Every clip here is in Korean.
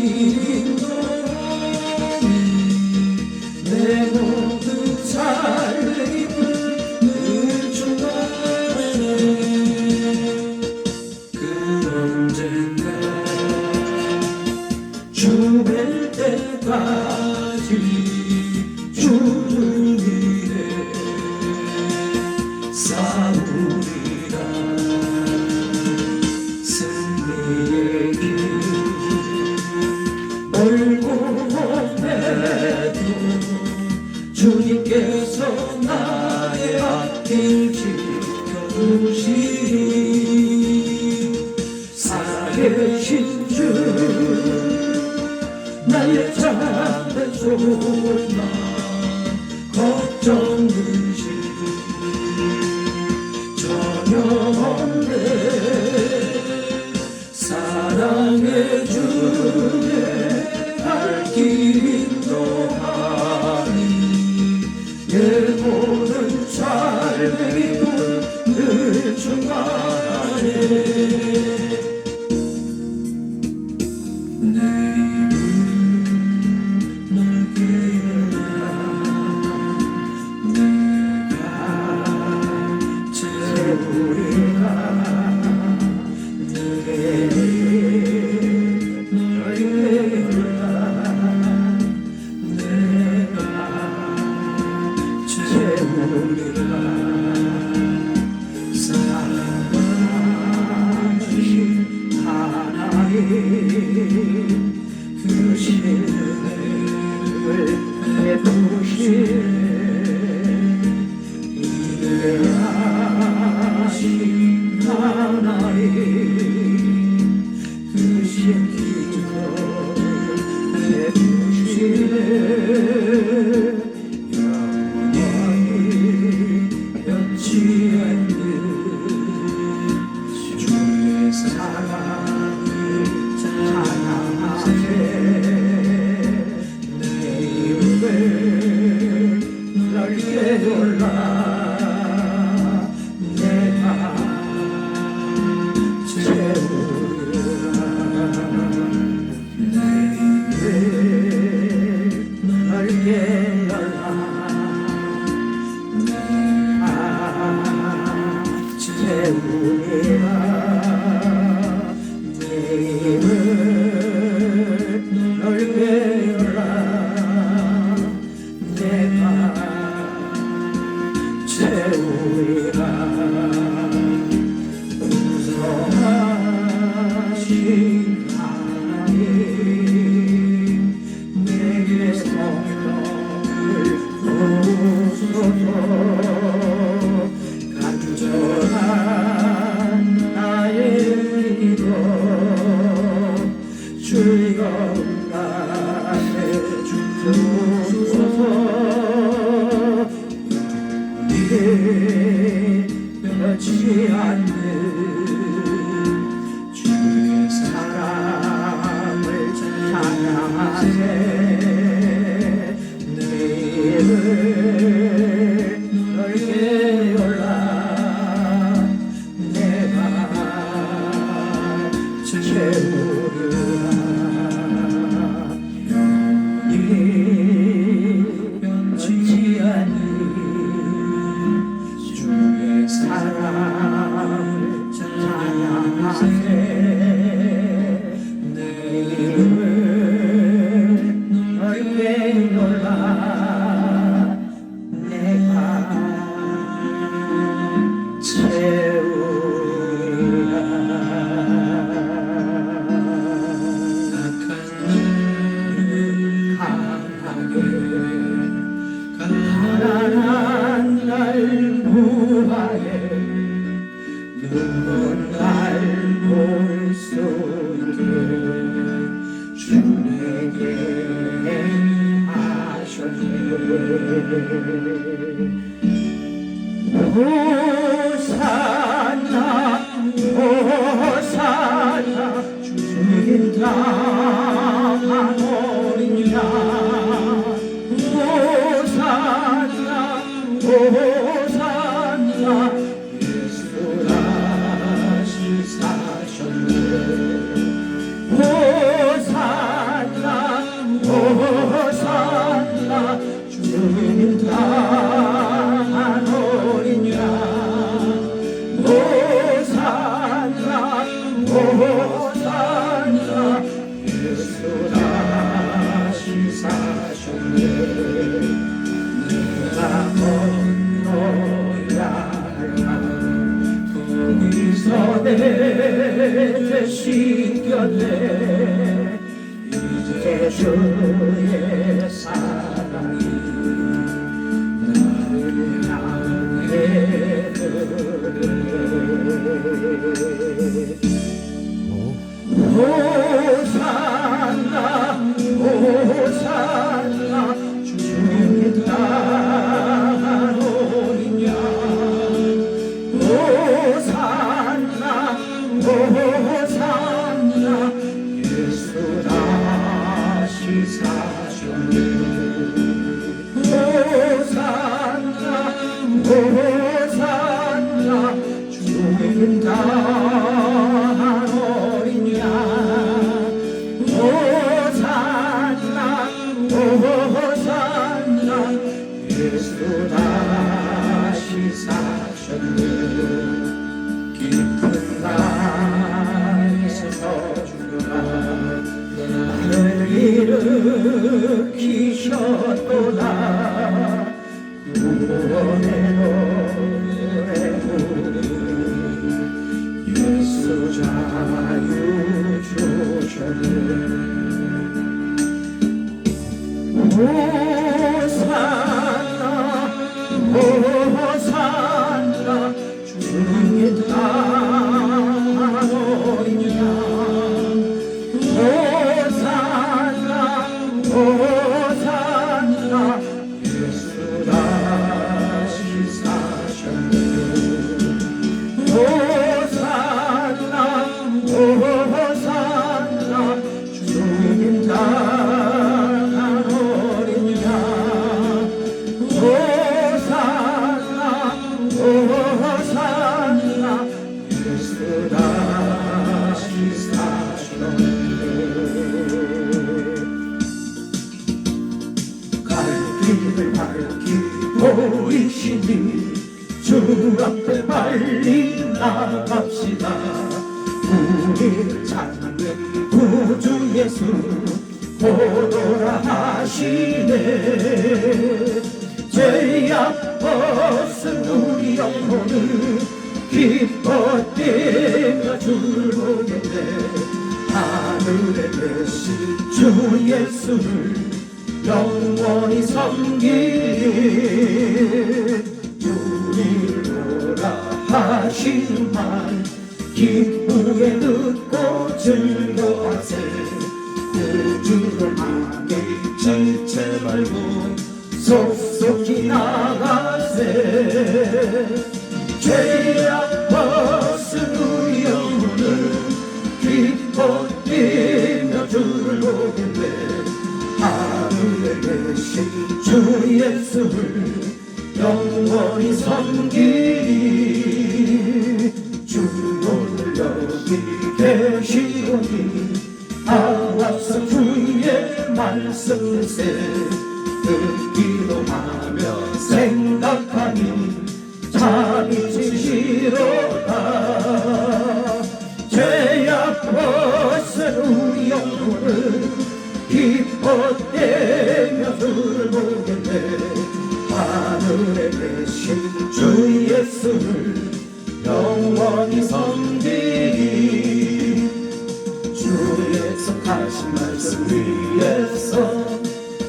길 인도하니 내 모든 삶을 늘 주만에 그 언젠가 주 뵐 때까지 주를 위해 싸우리라. 승리의 길 멀고 험해도 주님께서 나의 앞길 지켜주시니 살아계신 주 나의 참된 소망 걱정 의심 전혀 없네. 사랑의 주의 갈 길 인도하니 내 모든 삶의 기쁨 늘 충만해. 내 입을 넓게 열라. 내가 채우리라. 내 입을 넓게 열라. 내가 채우리라. 사랑하신 하나님 그 신을 베푸시네. 위대하신 하나님 그 신을 베푸시네. 영원히 변치 않는 주의 사랑을 찬양하세. 내 입을 넓게 열라. 내가 채우리라. 내 입을 넓게 열라. 내가 채우리라. 내 입을 넓게 열라. 내가 채우리라. 풍성하신 하나님 내게 성령을 부어주소서. 간절한 나의 기도 즐거운 날에 주소서. 변치 않는 주의 사랑을 찬양하세. 내 입을 넓게 열라. 내가 채우리라. 영원히 변치 않는 주의 사랑을 찬양하세. 내 입을 넓게 열라. 내가 채우리라. 악한 나를 강하게 가난한 날 구하네. 눈먼 날 볼 수 있게 주 내게 하셨네. 호산나 호산나 주님 당한 어린 양. 호산나 호산나 예수 다시 사셨네. 호산나 내 되신 곁에 이제 주의 사랑이 나를 향해 호산나 호산나 주의 따르냐 호산나 호산나 예수 다시 사셨네 호산나 호산나 주의 따르냐 호산나 호산나 예수 다시 사셨네 깊은 땅에서 주가 나를 일으키셨도다 구원의 노래 부르니 예수 자유 주셨네 호산나 호산나 주의 따르냐 호산나 호산나 예수 다시 사셨네 호산나 호산나 주님 따르냐 호산나 호산나 예수 다시 사셨네 갈 길을 밝히 보이시니 주 앞에 빨리 나갑시다 우리를 찾는 구주 예수 보도라 하시네 죄악 벗은 우리 영혼을 기뻐 뛰며 주를 보겠네 하늘에 계신 주 예수를 영원히 섬기리 우리를 보라 하시는 말 기쁘게 듣고 즐거워하세 구주를 향해 지체 말고 속속히 나가세 죄악 벗은 우리 영혼을 기뻐 뛰며 주를 보겠네 하늘에 계신 주 예수를 영원히 섬기리 주 오늘 여기 계시오니 나와서 주의 말씀을세 듣기도 하며 생각하니 잠이 치시로다 죄악 벗은 우리 영혼을 기뻐 뛰며 주를 보겠네 하늘에 계신 주 예수를 영원히 섬기리 주의 속하신 말씀 위에서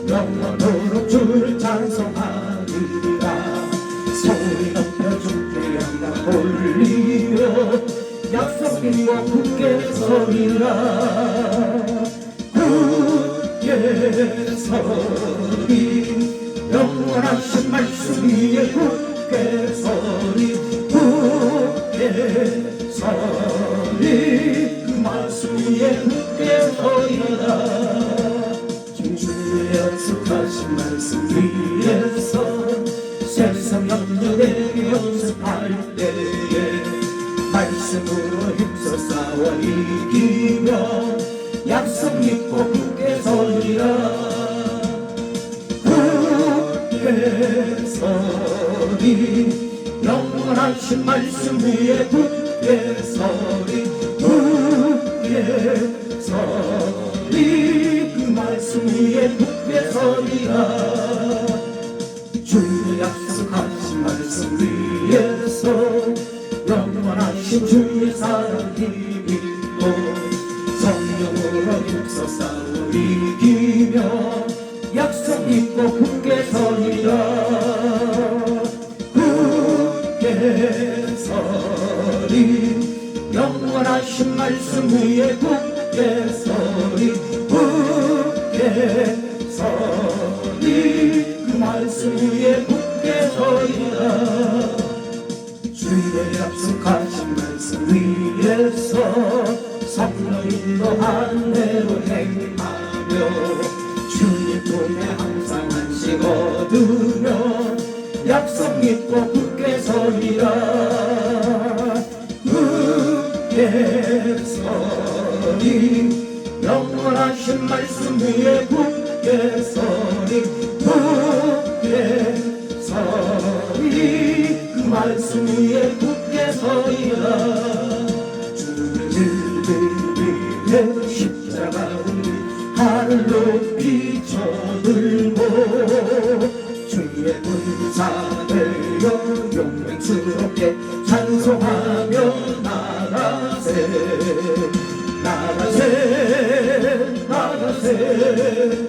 영원토록 주를 찬송하리라 소리 높여 주께 영광 돌리며 약속 믿고 굳게 서리라 굳게 서리 영원하신 말씀 위에 굳게 서리 굳게 서리 그 말씀 위에 굳게 서리라 주의 약속하신 말씀 위에서 세상 염려되게 연습할 때에 말씀으로 힘써 싸워 이기며 약속 믿고 굳게 서리라 굳게 서리 영원하신 말씀 위에 굳게 서리 굳게 서리 그 말씀 위에 굳게 서리라 주의 약속하신 말씀 위에서 영원하신 주의 사랑 믿고 굳게 서리라 굳게 서리 영원하신 말씀 위에 굳게 서리 굳게 서리 그 말씀 위에 굳게 서리라 주의 약속하신 말씀 위에서 성령 인도하는 대로 행하며 주님 품에 항상 안식 얻으며 약속 믿고 굳게 서리라 굳게 서리 영원하신 말씀 위에 굳게 서리 굳게 서리 그 말씀 위에 굳게 서리라 주를 십자가를 하늘 높이 쳐들고 주의 군사 되어 용맹스럽게 찬송하며 나가세 나가세 나가세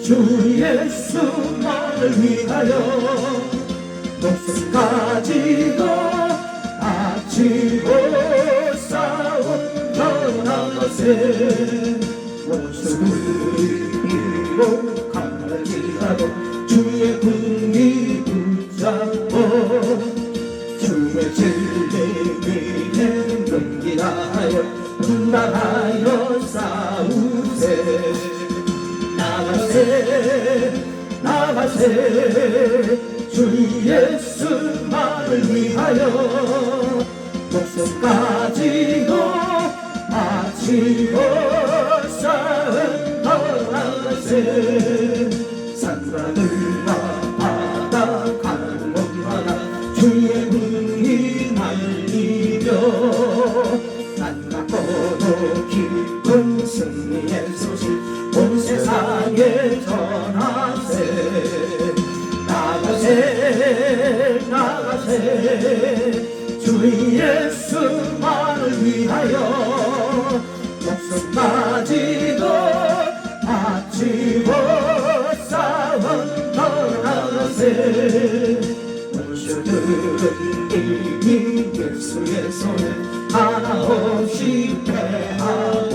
주 예수만을 위하여 목숨 가지고 바치고 싸운 저 나가세 원수를 이기고 강하지라도 주의 군이 붙잡고 주의 진리 위에 용기하여 분당하여 싸우세 나가세 나가세 주 예수만을 위하여 목숨 가지고 바치고 싸운 더 나가세 산과들과 바다 강원바다 주의 군이 날리며 안가고도 깊은 승리의 소식 온 세상에 전하세 나가세 나가세 주 예수만을 위하여 목숨 가지고 바치고 싸운 더 나가세 원수들은 이미 예수의 손에 하나 없이 패하고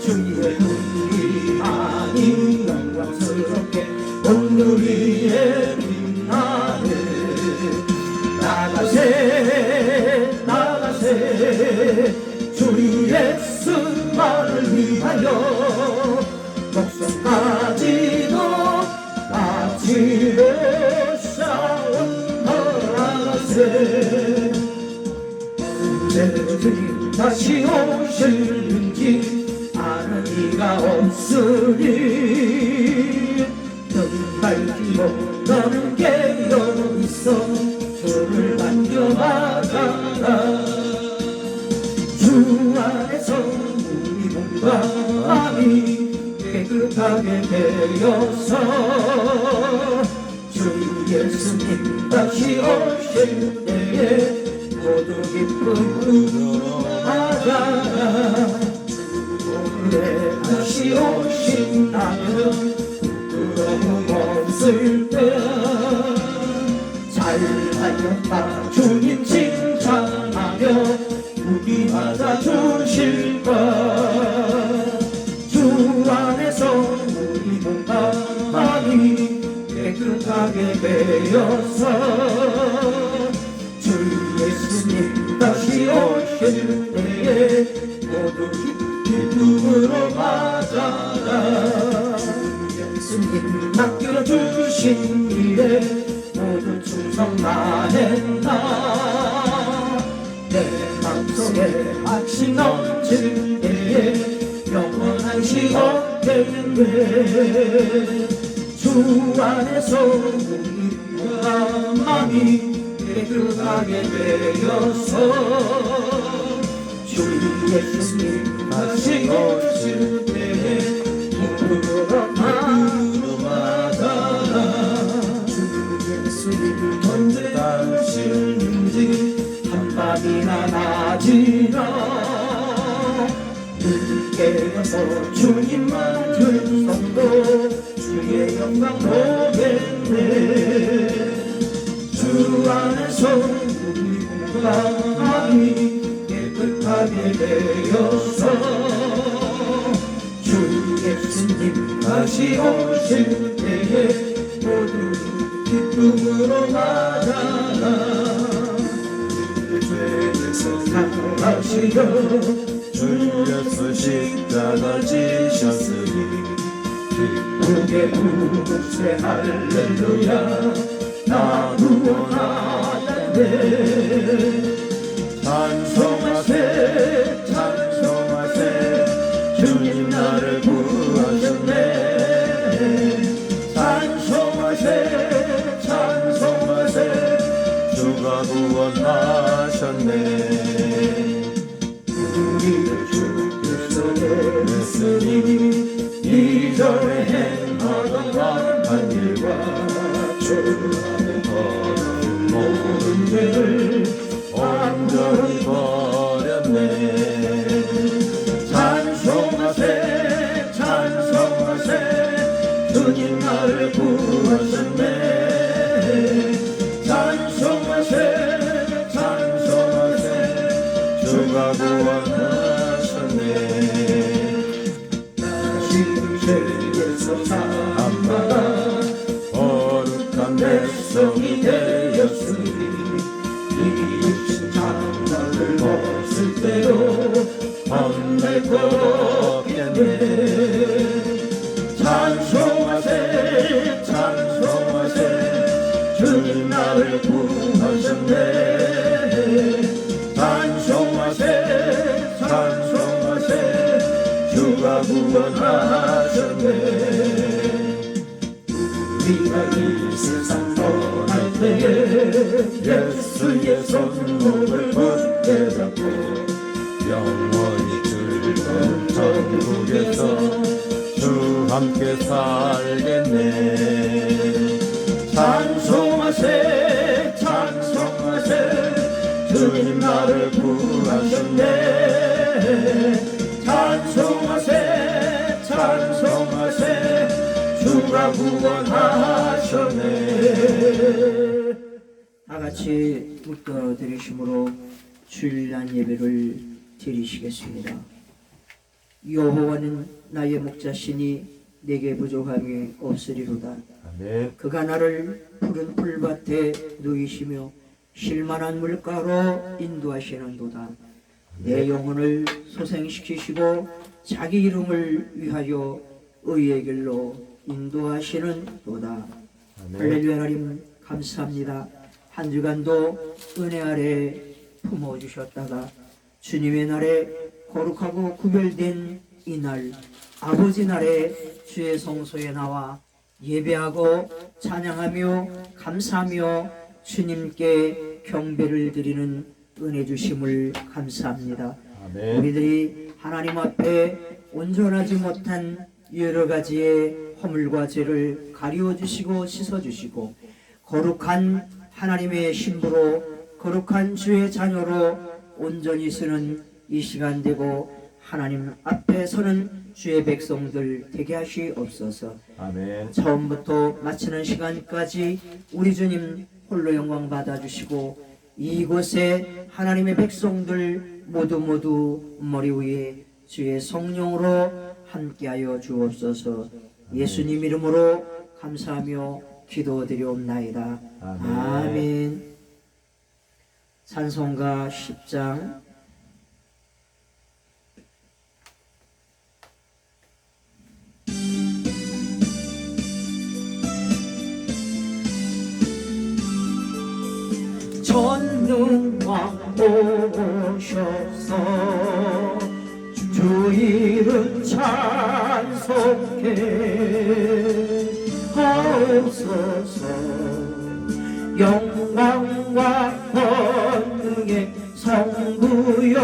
주의 눈이 많이 영광스럽게 오늘 위에 빛나네 나가세 나가세 주 예수만을 위하여 목숨 가지고 바치고 싸운 더 나가세 언제 주님 다시 오실는지 아는 이가 없으니 밝히고 너는 깨어 있어 주를 만져봐라 주 안에서 우리 몸과 마음이 깨끗하게 되어서 주 예수님 다시 오실 때에 모두 기쁨으로 맞아라 오늘에 다시 오신다면 부끄러움 없을 때야 잘하였다 주님 칭찬하며 우리 받아주실까 주 안에서 우리 몸과 마음이 깨끗하게 되어서 주 예수님 다시 오실 때에 모두 기쁨으로 맞아라 예수님 맡겨주신 일에 모두 충성 다했나 내 마음속에 악시 넘칠 때에 영원한 시험되는데 주 안에서 우리가 마음이 깨끗하게 되어서 주 예수님 다시 오실 때에 무릎으로 맞아라 주 예수님 언제 오실는지 한밤이나 낮이나 늦게 와서 주님만 들성도 주의 영광 영광 보겠네. 주 안에서 우리 건강함이 깨끗하게 되어서 주 예수님 다시 오실 때에 모두 기쁨으로 맞아라. 죄에서 사하시려 주여서 십자가 지셨으니 기쁘게 부르세 할렐루야. 나 구원하였네. 찬송하세 찬송하세 주님 나를 구하셨네. 찬송하세 찬송하세 주가 구원하셨네. 우리를 주께서 냈으니 이전에 행하던 악한 일과 죄악의 더러운 모든 죄를 완전히 버렸네. 찬송하세 찬송하세 주님 나를 구하셨네. 찬송하세 찬송하세 주가 구원하셨네. 다시 죄에서 사함받아 거룩한 백성이 되었으니 이신 장막을 벗을 때로 헌낼 것 없겠네. 찬송하세 찬송하세 주님 나를 구하셨네. 찬송하세 찬송하세 주가 구원하셨네. 우리가 이 세상 떠날 때에 예수의 손목을 붙게 잡고 영원히 즐거운 천국에서 주 함께 살겠네. 찬송하세 찬송하세 주님 나를 구하셨네. 찬송하세 찬송하세 주가 구원하셨네. 다같이 묶어 드리심으로 주일날 예배를 드리시겠습니다. 여호와는 나의 목자시니 내게 부족함이 없으리로다. 아멘. 그가 나를 푸른 풀밭에 누이시며 쉴만한 물가로 인도하시는도다. 내 영혼을 소생시키시고 자기 이름을 위하여 의의 길로 인도하시는도다. 할렐루야. 하나님 감사합니다. 한 주간도 은혜 아래 품어주셨다가 주님의 날에 거룩하고 구별된 이날 아버지 날에 주의 성소에 나와 예배하고 찬양하며 감사하며 주님께 경배를 드리는 은혜 주심을 감사합니다. 아멘. 우리들이 하나님 앞에 온전하지 못한 여러 가지의 허물과 죄를 가리워 주시고 씻어 주시고 거룩한 하나님의 신부로 거룩한 주의 자녀로 온전히 서는 이 시간 되고 하나님 앞에 서는 주의 백성들 되게 하시옵소서. 아멘. 처음부터 마치는 시간까지 우리 주님 홀로 영광 받아주시고 이곳에 하나님의 백성들 모두 머리 위에 주의 성령으로 함께하여 주옵소서. 예수님 이름으로 감사하며 기도드리옵나이다. 아멘. 찬송가 10장 전능왕 오셔서 주 이름 찬송해 하옵소서. 영광과 권능의 성부여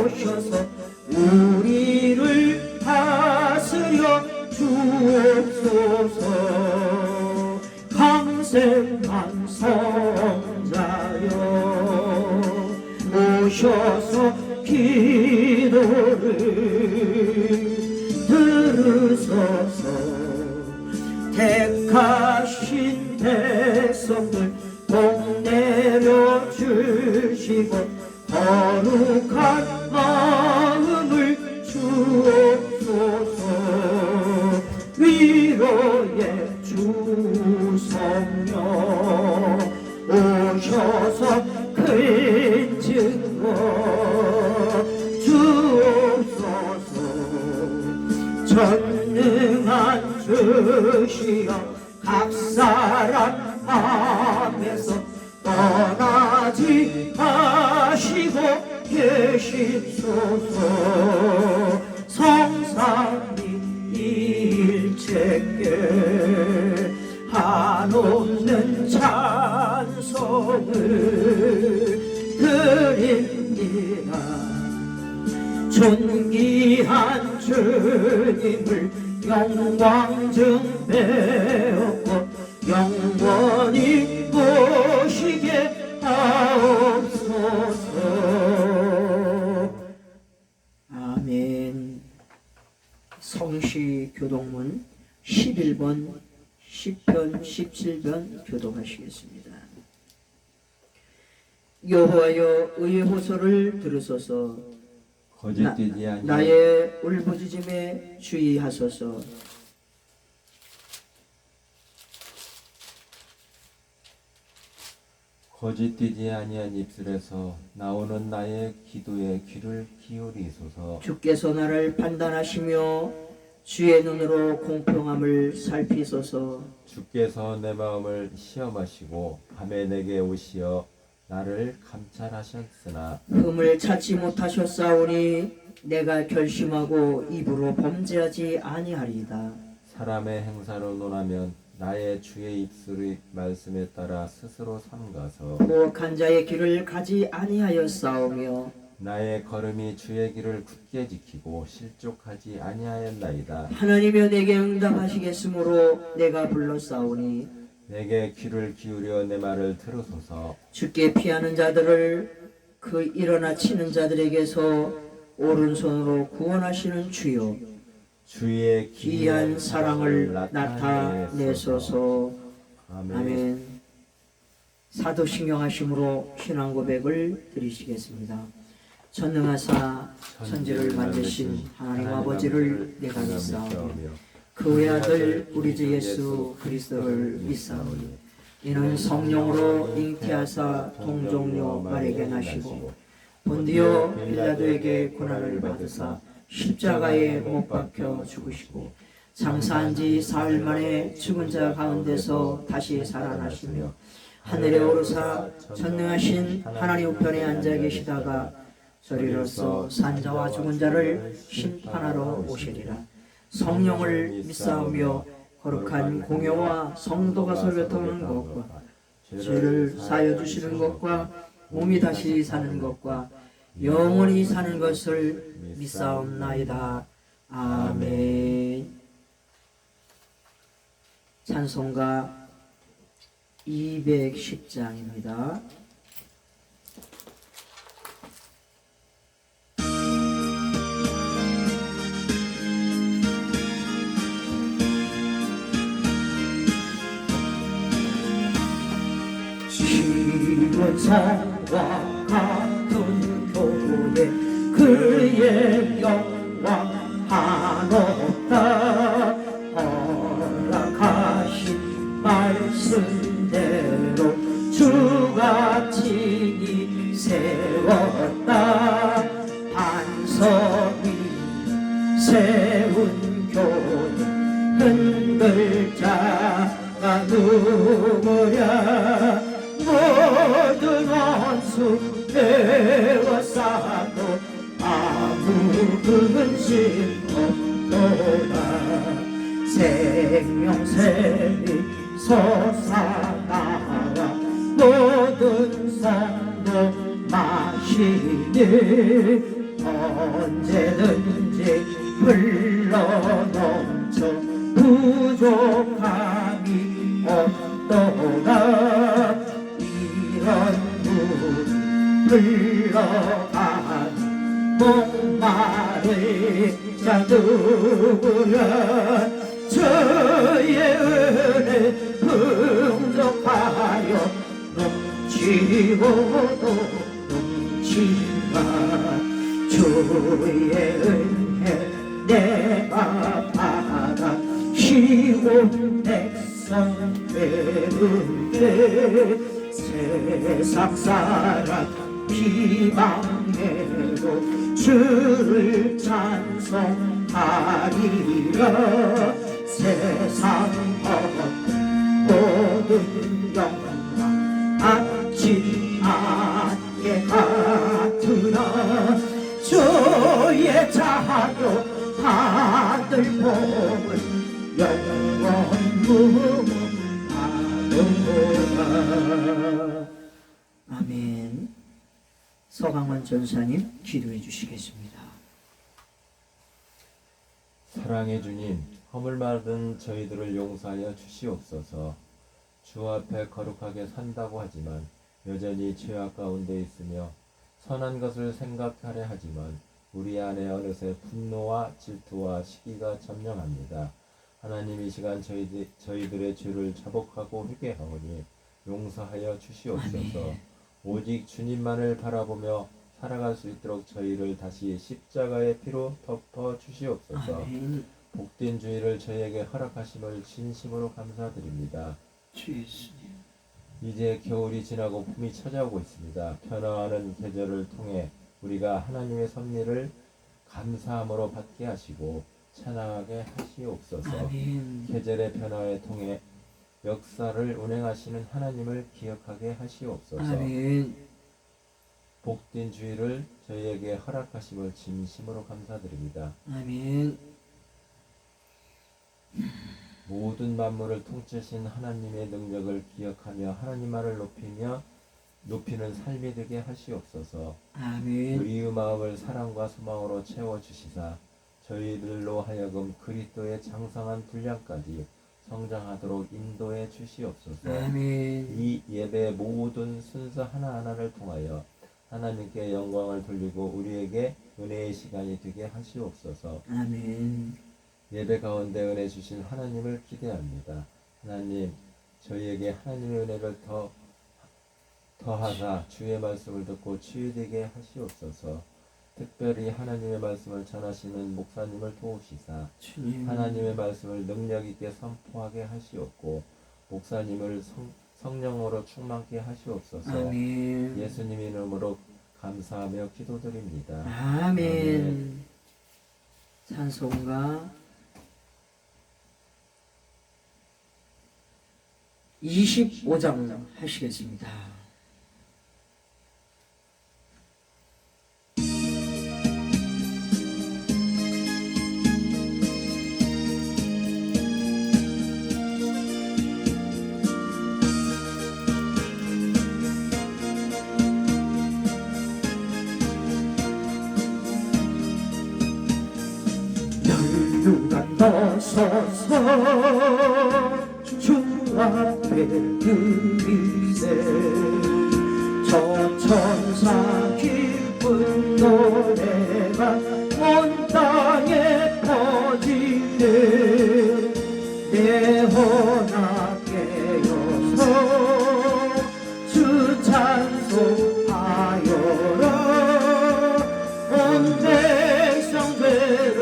오셔서 우리를 다스려 주옵소서. 강생한 성자여 오셔서 기도를 들으소서. 백성들 복 내려주시고 거룩한 마음을 주옵소서. 위로의 주 성령 오셔서 큰 증거 주옵소서. 전능한 주시여 각 사람 앞에서 떠나지 마시고 계십소서. 성삼위 일체께 한없는 찬송을 드립니다. 존귀한 주님을 영광 증배하고 영원히 모시게 하옵소서. 아멘. 성시 교동문 11번 10편 17편 교동하시겠습니다. 여호와여 의의 호소를 들으소서. 거짓되지 아니하니 나의 울부짖음에 주의하소서. 거짓되지 아니한 입술에서 나오는 나의 기도에 귀를 기울이소서. 주께서 나를 판단하시며 주의 눈으로 공평함을 살피소서. 주께서 내 마음을 시험하시고 밤에 내게 오시어 나를 감찰하셨으나 흠을 찾지 못하셨사오니 내가 결심하고 입으로 범죄하지 아니하리이다. 사람의 행사로 논하면 나의 주의 입술의 말씀에 따라 스스로 삼가서 모욕한 자의 길을 가지 아니하였사오며 나의 걸음이 주의 길을 굳게 지키고 실족하지 아니하였나이다. 하나님여 내게 응답하시겠으므로 내가 불렀사오니 내게 귀를 기울여 내 말을 들으소서. 주께 피하는 자들을 그 일어나 치는 자들에게서 오른손으로 구원하시는 주여 주의 귀한 사랑을 나타내소서. 아멘. 사도신경하심으로 신앙 고백을 드리시겠습니다. 전능하사 천지를 만드신 하나님 아버지를 내가 믿사오며 그 외아들 우리 주 예수 그리스도를 믿사오니 이는 성령으로 잉태하사 동정녀 마리아에게 나시고 본디오 빌라도에게 고난을 받으사 십자가에 못 박혀 죽으시고 장사한 지 사흘 만에 죽은 자 가운데서 다시 살아나시며 하늘에 오르사 전능하신 하나님 우편에 앉아 계시다가 저리로서 산자와 죽은 자를 심판하러 오시리라. 성령을 믿사오며 거룩한 공회와 성도가 설교하는 것과 죄를 사하여 주시는 것과 몸이 다시 사는 것과 영원히 사는 것을 믿사옵나이다. 아멘. 찬송가 210장입니다. 시원성과 같은 교회 그의 영광 한없다. 허락하신 말씀대로 주가 친히 세웠다. 반석 위 세운 교회 흔들 자가 누구랴. 모든 원수 배워싸도 아무 근심 없도다. 생명샘이 솟아나와 모든 성도 마시니 언제든지 흘러넘쳐 부족함이 없도다. 이런 물이 흘러가니 목마를 자 누구야. 저의 은혜 풍족하여 쉬워도 넘치마 주의 은혜 내가 받아 쉬운 백성 되는데 세상 사람 비방해도 주를 찬송하리라 세상 모든 영광 아침 안개 같으나 주의 자녀 하늘 복을 영원무하노라. 아멘. 서강원 전사님 기도해 주시겠습니다. 사랑의 주님, 허물 많은 저희들을 용서하여 주시옵소서. 주 앞에 거룩하게 산다고 하지만 여전히 죄악 가운데 있으며 선한 것을 생각하려 하지만 우리 안에 어느새 분노와 질투와 시기가 점령합니다. 하나님, 이 시간 저희들의 죄를 자복하고 회개하오니 용서하여 주시옵소서. 아멘. 오직 주님만을 바라보며 살아갈 수 있도록 저희를 다시 십자가의 피로 덮어 주시옵소서. 아멘. 복된 주의를 저희에게 허락하심을 진심으로 감사드립니다. 주 예수님. 이제 겨울이 지나고 봄이 찾아오고 있습니다. 변화하는 계절을 통해 우리가 하나님의 섭리를 감사함으로 받게 하시고 찬양하게 하시옵소서. 아멘. 계절의 변화에 통해 역사를 운행하시는 하나님을 기억하게 하시옵소서. 아멘. 복된 주의를 저희에게 허락하심을 진심으로 감사드립니다. 아멘. 모든 만물을 통치하신 하나님의 능력을 기억하며 하나님만을 높이는 삶이 되게 하시옵소서. 아멘. 우리의 마음을 사랑과 소망으로 채워주시사 저희들로 하여금 그리스도의 장성한 분량까지 성장하도록 인도해 주시옵소서. 아멘. 이 예배의 모든 순서 하나하나를 통하여 하나님께 영광을 돌리고 우리에게 은혜의 시간이 되게 하시옵소서. 아멘. 예배 가운데 은혜 주신 하나님을 기대합니다. 하나님, 저희에게 하나님의 은혜를 더하사 주의 말씀을 듣고 치유되게 하시옵소서. 특별히 하나님의 말씀을 전하시는 목사님을 도우시사 주님. 하나님의 말씀을 능력 있게 선포하게 하시옵고 목사님을 성령으로 충만케 하시옵소서. 아멘. 예수님 이름으로 감사하며 기도드립니다. 아멘. 찬송가 25장 하시겠습니다. 열두간 벗어서 주 앞에 들이세 저 천사 기쁜 노래가 온 땅에 퍼지네 내 혼아 깨어서 주 찬송하여라 온 백성 죄를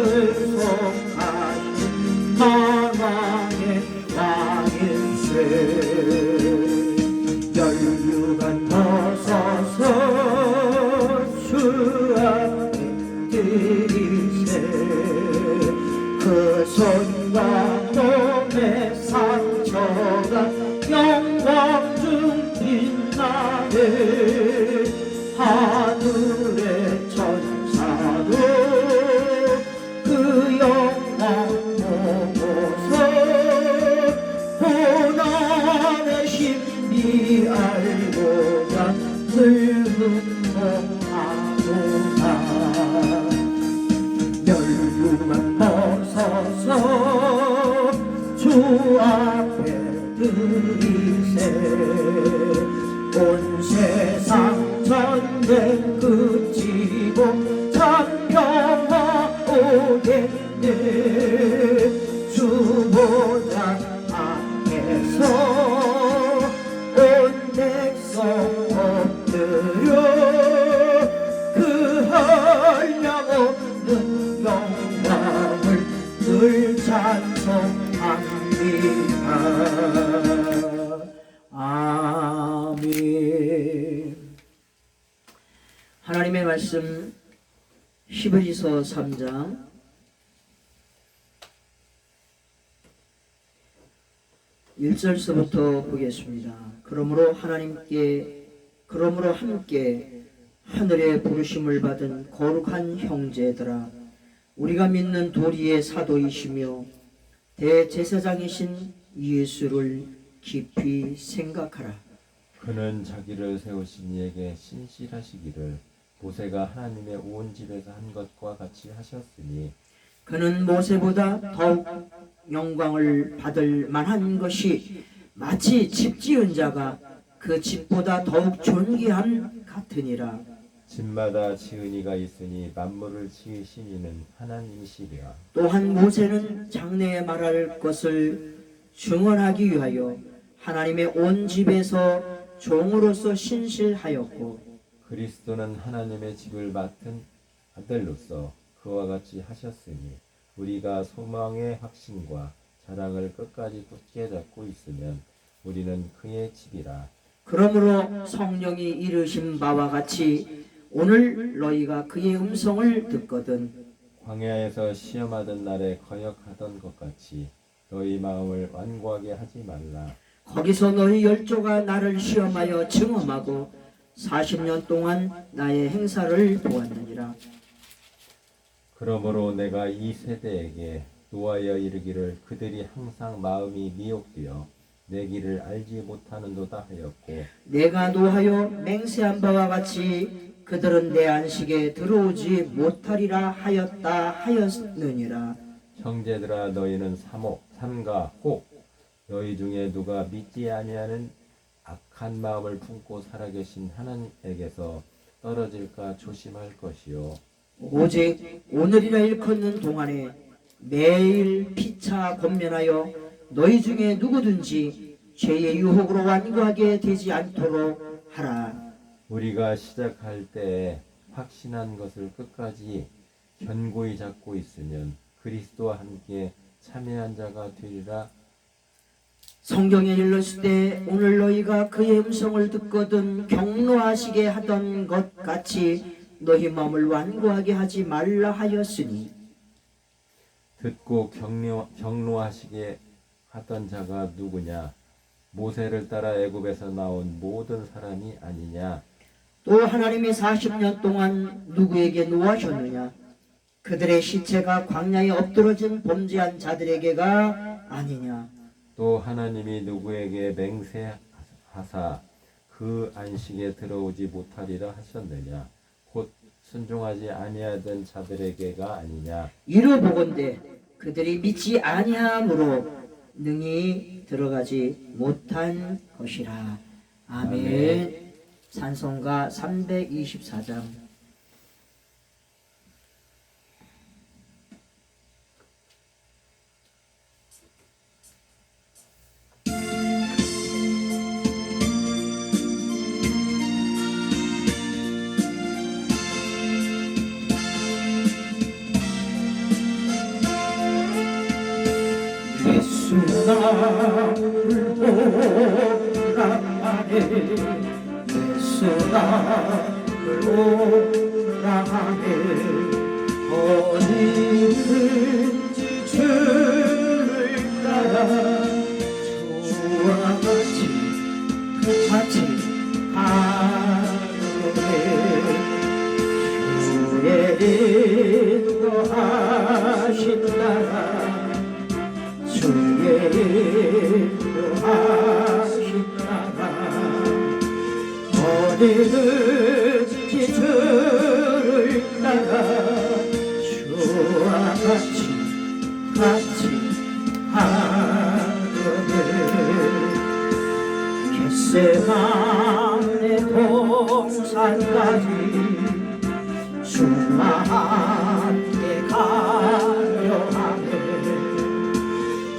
속하신 만왕의 왕일세 열류간 벗어서 주 앞에 들이세 그 손과 몸의 상처가 영광 중 빛나네 하늘의 천사도 그 영광 보고서 고난의 신비 알고자 늙음하구나 멸류만 벗어서 주 앞에 들이세 온 세상 전쟁 그치고 참 평화 오겠네 주 보좌 앞에서 온 백성 찬송합니다. 아멘. 하나님의 말씀 히브리서 3장 1절서부터 보겠습니다. 그러므로 함께 하늘의 부르심을 받은 거룩한 형제들아, 우리가 믿는 도리의 사도이시며 대제사장이신 예수를 깊이 생각하라. 그는 자기를 세우신 이에게 신실하시기를 모세가 하나님의 온 집에서 한 것과 같이 하셨으니, 그는 모세보다 더욱 영광을 받을 만한 것이 마치 집 지은 자가 그 집보다 더욱 존귀함 같으니라. 집마다 지은이가 있으니 만물을 지으신 이는 하나님이시리라. 또한 모세는 장래에 말할 것을 증언하기 위하여 하나님의 온 집에서 종으로서 신실하였고, 그리스도는 하나님의 집을 맡은 아들로서 그와 같이 하셨으니, 우리가 소망의 확신과 자랑을 끝까지 굳게 잡고 있으면 우리는 그의 집이라. 그러므로 성령이 이르신 바와 같이 오늘 너희가 그의 음성을 듣거든 광야에서 시험하던 날에 거역하던 것 같이 너희 마음을 완고하게 하지 말라. 거기서 너희 열조가 나를 시험하여 증험하고 40년 동안 나의 행사를 보았느니라. 그러므로 내가 이 세대에게 노하여 이르기를 그들이 항상 마음이 미혹되어 내 길을 알지 못하는도다 하였고, 내가 노하여 맹세한 바와 같이 그들은 내 안식에 들어오지 못하리라 하였다 하였느니라. 형제들아, 너희는 삼가 혹 너희 중에 누가 믿지 아니하는 악한 마음을 품고 살아계신 하나님에게서 떨어질까 조심할 것이요, 오직 오늘이라 일컫는 동안에 매일 피차 권면하여 너희 중에 누구든지 죄의 유혹으로 완고하게 되지 않도록 하라. 우리가 시작할 때에 확신한 것을 끝까지 견고히 잡고 있으면 그리스도와 함께 참여한 자가 되리라. 성경에 일렀을 때 오늘 너희가 그의 음성을 듣거든 경노하시게 하던 것 같이 너희 마음을 완고하게 하지 말라 하였으니, 듣고 경노하시게 하던 자가 누구냐? 모세를 따라 애굽에서 나온 모든 사람이 아니냐? 또 하나님이 40년 동안 누구에게 노하셨느냐? 그들의 시체가 광야에 엎드러진 범죄한 자들에게가 아니냐? 또 하나님이 누구에게 맹세하사 그 안식에 들어오지 못하리라 하셨느냐? 곧 순종하지 아니하던 자들에게가 아니냐? 이르보건대 그들이 믿지 아니함으로 능히 들어가지 못한 것이라. 아멘. 찬송가 324장. 예수 나를 오라하네, 예수 나를 오라하네. 어디든지 주를 따라 주와 같이 하노래. 주의 인도하신 나라, 주의 인도하신 나라. 어디든지 주를 따라 주와 같이 하노래. 겟세마네 동산까지 주와 함께 가려 하네.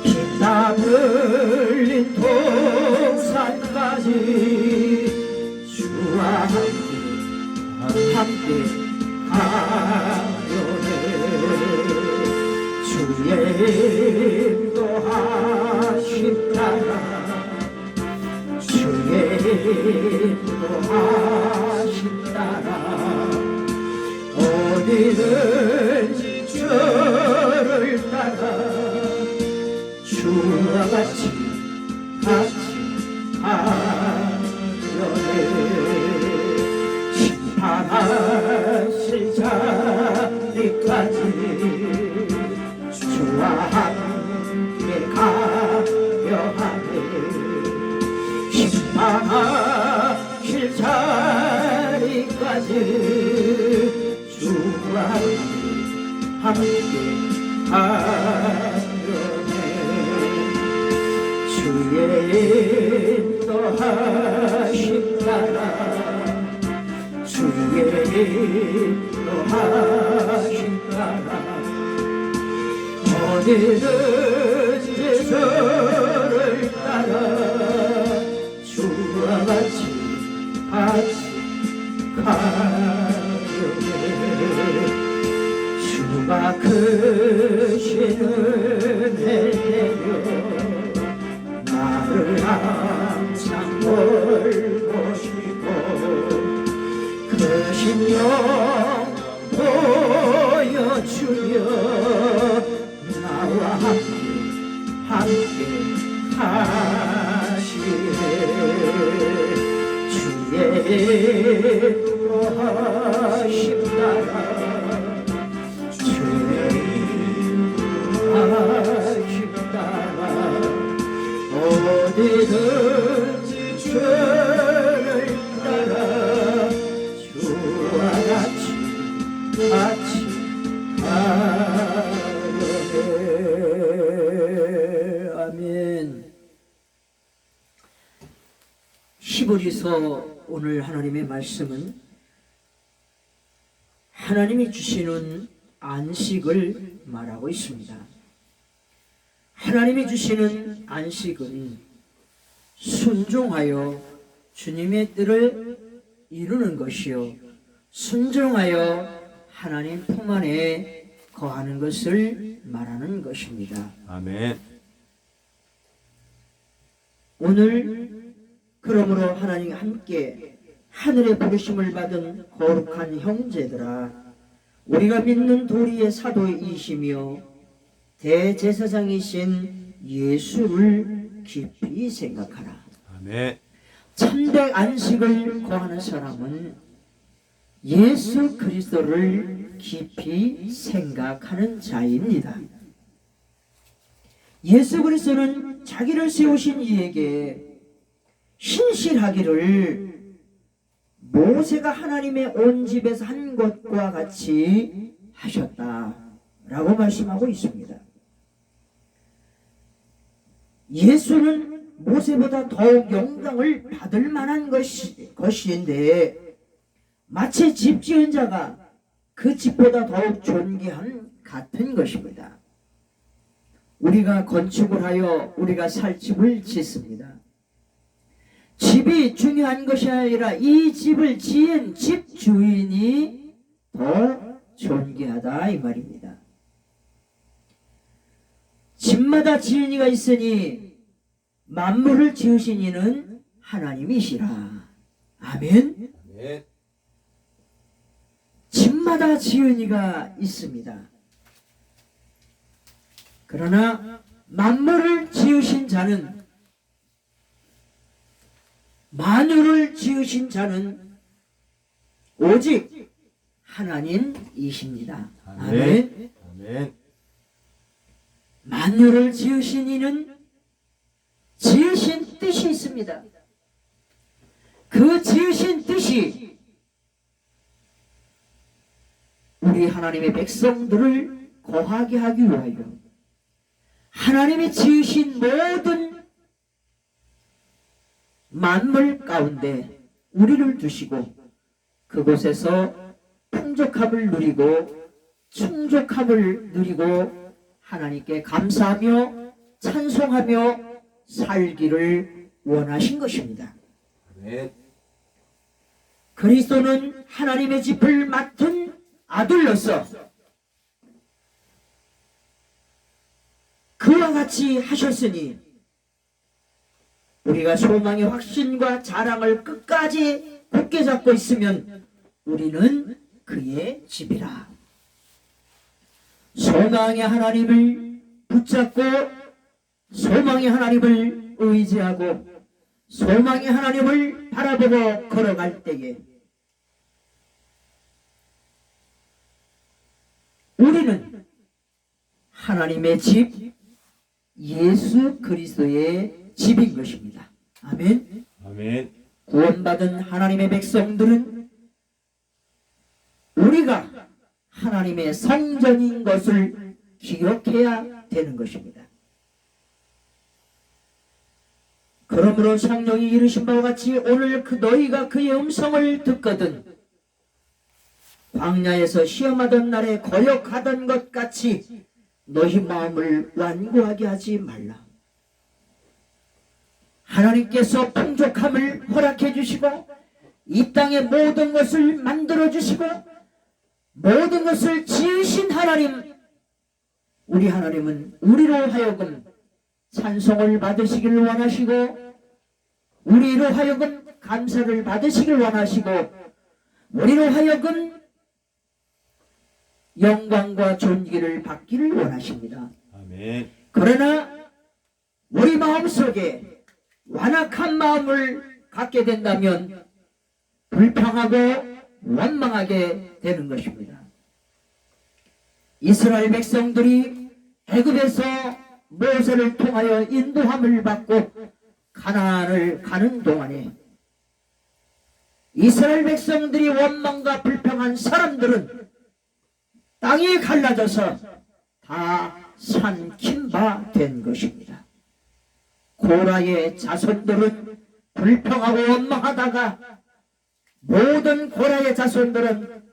피땀 흘린 동산까지 주와 함께 가려네. 주의 주의 인도하심 따라 주의 인도하심 따라 어디든지 주를 따라 주와 같이 가려네 심판하실 자리까지 주와 함께 가려 하네 심판하실 자리까지 주와 함께 가려네 주의 인도하심 따라 주의 인도하심 따라 어디든지 저를 따라 주와 같이 가려네 주가 크신 은혜로 나를 항상 돌보시고 크신 영 보여주며 나와 함께 하시네 주의 인도하심 따라 주의 인도하심 따라 어디든지 주를 따라 주와 같이 가려네 아멘. 히브리서 오늘 하나님의 말씀은 하나님이 주시는 안식을 말하고 있습니다. 하나님이 주시는 안식은 순종하여 주님의 뜻을 이루는 것이요 순종하여 하나님 품 안에 거하는 것을 말하는 것입니다. 아멘. 오늘 그러므로 하나님과 함께 하늘의 부르심을 받은 거룩한 형제들아 우리가 믿는 도리의 사도이시며 대제사장이신 예수를 깊이 생각하라. 아멘. 참된 안식을 거하는 사람은 예수 그리스도를 깊이 생각하는 자입니다. 예수 그리스도는 자기를 세우신 이에게 신실하기를 모세가 하나님의 온 집에서 한 것과 같이 하셨다라고 말씀하고 있습니다. 예수는 모세보다 더욱 영광을 받을 만한 것인데 마치 집 지은 자가 그 집보다 더욱 존귀한 같은 것입니다. 우리가 건축을 하여 우리가 살 집을 짓습니다. 집이 중요한 것이 아니라 이 집을 지은 집 주인이 더 존귀하다 이 말입니다. 집마다 지은이가 있으니 만물을 지으신 이는 하나님이시라. 아멘. 아멘. 집마다 지은이가 있습니다. 그러나 만물을 지으신 자는 만유를 지으신 자는 오직 하나님이십니다. 아멘. 아멘. 만유를 지으신 이는 지으신 뜻이 있습니다. 그 지으신 뜻이 우리 하나님의 백성들을 거하게 하기 위하여 하나님이 지으신 모든 만물 가운데 우리를 두시고 그곳에서 풍족함을 누리고 충족함을 누리고 하나님께 감사하며 찬송하며 살기를 원하신 것입니다. 아멘. 그리스도는 하나님의 집을 맡은 아들로서 그와 같이 하셨으니 우리가 소망의 확신과 자랑을 끝까지 굳게 잡고 있으면 우리는 그의 집이라. 소망의 하나님을 붙잡고 소망의 하나님을 의지하고 소망의 하나님을 바라보고 걸어갈 때에 우리는 하나님의 집, 예수 그리스도의 집인 것입니다. 아멘. 아멘. 구원받은 하나님의 백성들은 우리가 하나님의 성전인 것을 기억해야 되는 것입니다. 그러므로 성령이 이르신 바와 같이 오늘 너희가 그의 음성을 듣거든 광야에서 시험하던 날에 거역하던 것 같이 너희 마음을 완고하게 하지 말라. 하나님께서 풍족함을 허락해 주시고 이 땅의 모든 것을 만들어 주시고 모든 것을 지으신 하나님, 우리 하나님은 우리로 하여금 찬송을 받으시길 원하시고 우리로 하여금 감사를 받으시길 원하시고 우리로 하여금 영광과 존귀를 받기를 원하십니다. 아멘. 그러나 우리 마음속에 완악한 마음을 갖게 된다면 불평하고 원망하게 되는 것입니다. 이스라엘 백성들이 애굽에서 모세를 통하여 인도함을 받고 가나안을 가는 동안에 이스라엘 백성들이 원망과 불평한 사람들은 땅이 갈라져서 다 삼킨 바 된 것입니다. 고라의 자손들은 불평하고 원망하다가 모든 고라의 자손들은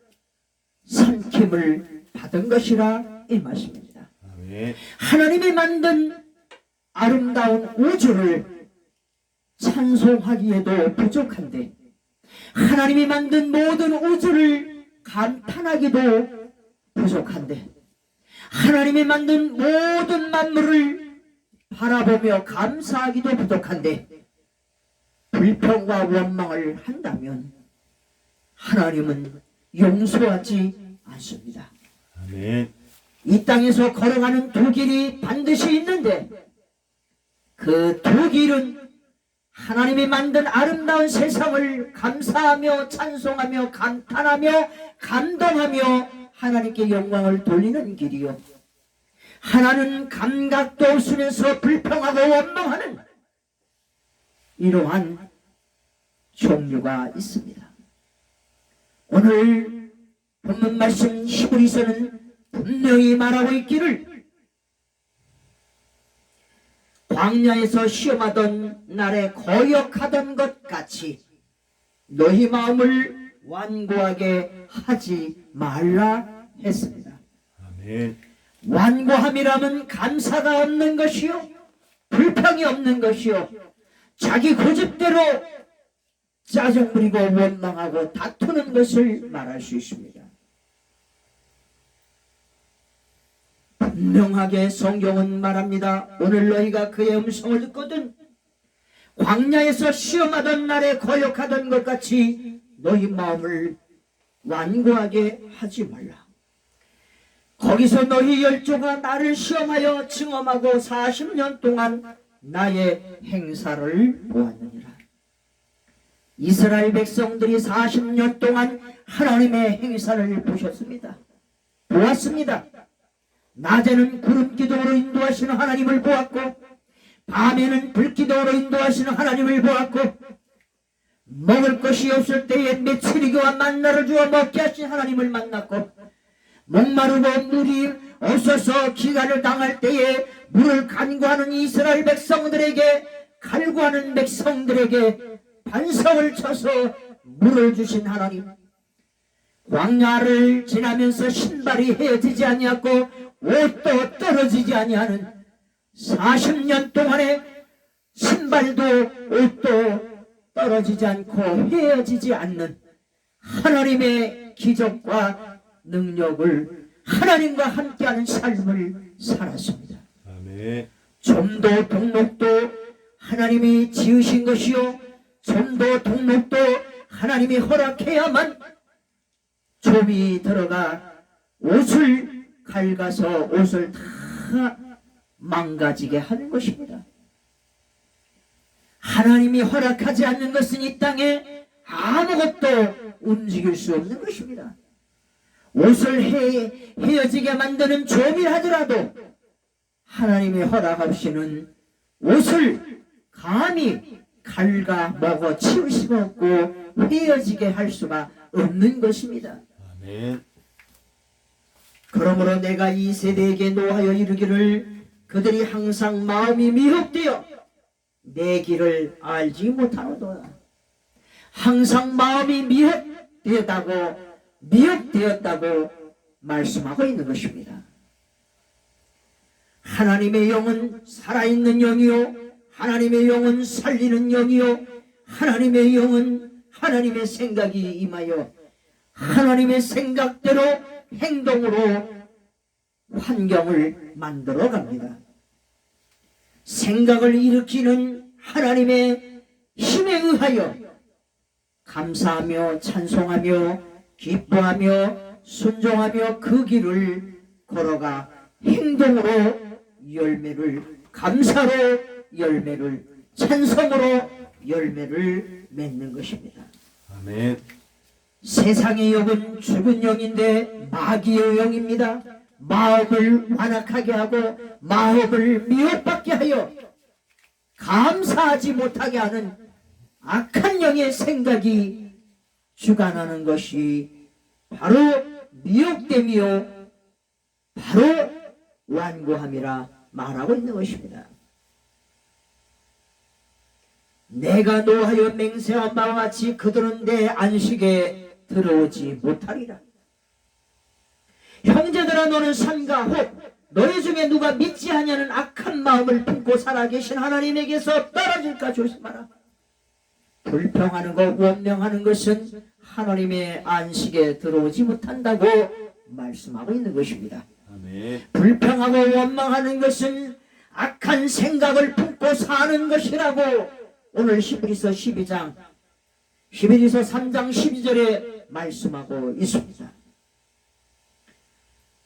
삼킴을 받은 것이라 이 말씀입니다. 아멘. 하나님이 만든 아름다운 우주를 찬송하기에도 부족한데 하나님이 만든 모든 우주를 감탄하기도 부족한데 하나님이 만든 모든 만물을 바라보며 감사하기도 부족한데 불평과 원망을 한다면 하나님은 용서하지 않습니다. 아멘. 이 땅에서 걸어가는 두 길이 반드시 있는데 그 두 길은 하나님이 만든 아름다운 세상을 감사하며 찬송하며 감탄하며 감동하며 하나님께 영광을 돌리는 길이요, 하나는 감각도 없으면서 불평하고 원망하는 이러한 종류가 있습니다. 오늘 본문 말씀 히브리서는 분명히 말하고 있기를 광야에서 시험하던 날에 거역하던 것 같이 너희 마음을 완고하게 하지 말라 했습니다. 아멘. 완고함이라면 감사가 없는 것이요 불평이 없는 것이요 자기 고집대로 짜증 부리고 원망하고 다투는 것을 말할 수 있습니다. 분명하게 성경은 말합니다. 오늘 너희가 그의 음성을 듣거든 광야에서 시험하던 날에 거역하던 것 같이 너희 마음을 완고하게 하지 말라. 거기서 너희 열조가 나를 시험하여 증험하고 40년 동안 나의 행사를 보았느니라. 이스라엘 백성들이 40년 동안 하나님의 행사를 보셨습니다. 보았습니다. 낮에는 구름 기둥으로 인도하시는 하나님을 보았고 밤에는 불 기둥으로 인도하시는 하나님을 보았고 먹을 것이 없을 때에 메추리기와 만나를 주어 먹게 하신 하나님을 만났고 목마르고 물이 없어서 기간을 당할 때에 물을 간구하는 이스라엘 백성들에게 갈구하는 백성들에게 반석을 쳐서 물을 주신 하나님, 광야를 지나면서 신발이 헤어지지 아니하고 옷도 떨어지지 아니하는 40년 동안에 신발도 옷도 떨어지지 않고 헤어지지 않는 하나님의 기적과 능력을 하나님과 함께하는 삶을 살았습니다. 아멘. 아멘. 점도 동록도 하나님이 지으신 것이요, 점도 동록도 하나님이 허락해야만 좀이 들어가 옷을 갉아서 옷을 다 망가지게 하는 것입니다. 하나님이 허락하지 않는 것은 이 땅에 아무것도 움직일 수 없는 것입니다. 옷을 헤어지게 만드는 좀이라 하더라도 하나님의 허락 없이는 옷을 감히 갉아 먹어 치울 수가 없고 헤어지게 할 수가 없는 것입니다. 아멘. 그러므로 내가 이 세대에게 노하여 이르기를, 그들이 항상 마음이 미혹되어 내 길을 알지 못하노도다. 항상 마음이 미혹되었다고 말씀하고 있는 것입니다. 하나님의 영은 살아있는 영이요, 하나님의 영은 살리는 영이요, 하나님의 영은 하나님의 생각이 임하여 하나님의 생각대로 행동으로 환경을 만들어 갑니다. 생각을 일으키는 하나님의 힘에 의하여 감사하며 찬송하며 기뻐하며 순종하며 그 길을 걸어가 행동으로 열매를, 감사로 열매를, 찬송으로 열매를 맺는 것입니다. 아멘. 세상의 영은 죽은 영인데 마귀의 영입니다. 마음을 완악하게 하고 마음을 미혹받게 하여 감사하지 못하게 하는 악한 영의 생각이 주관하는 것이 바로 미혹됨이요, 바로 완고함이라 말하고 있는 것입니다. 내가 노하여 맹세한 바와 같이 그들은 내 안식에 들어오지 못하리라. 형제들아, 너는 산과 혹 너희 중에 누가 믿지 아니하는 악한 마음을 품고 살아계신 하나님에게서 떨어질까 조심하라. 불평하는 것, 원명하는 것은 하나님의 안식에 들어오지 못한다고 말씀하고 있는 것입니다. 아멘. 불평하고 원망하는 것은 악한 생각을 품고 사는 것이라고 오늘 히브리서 3장 12절에 말씀하고 있습니다.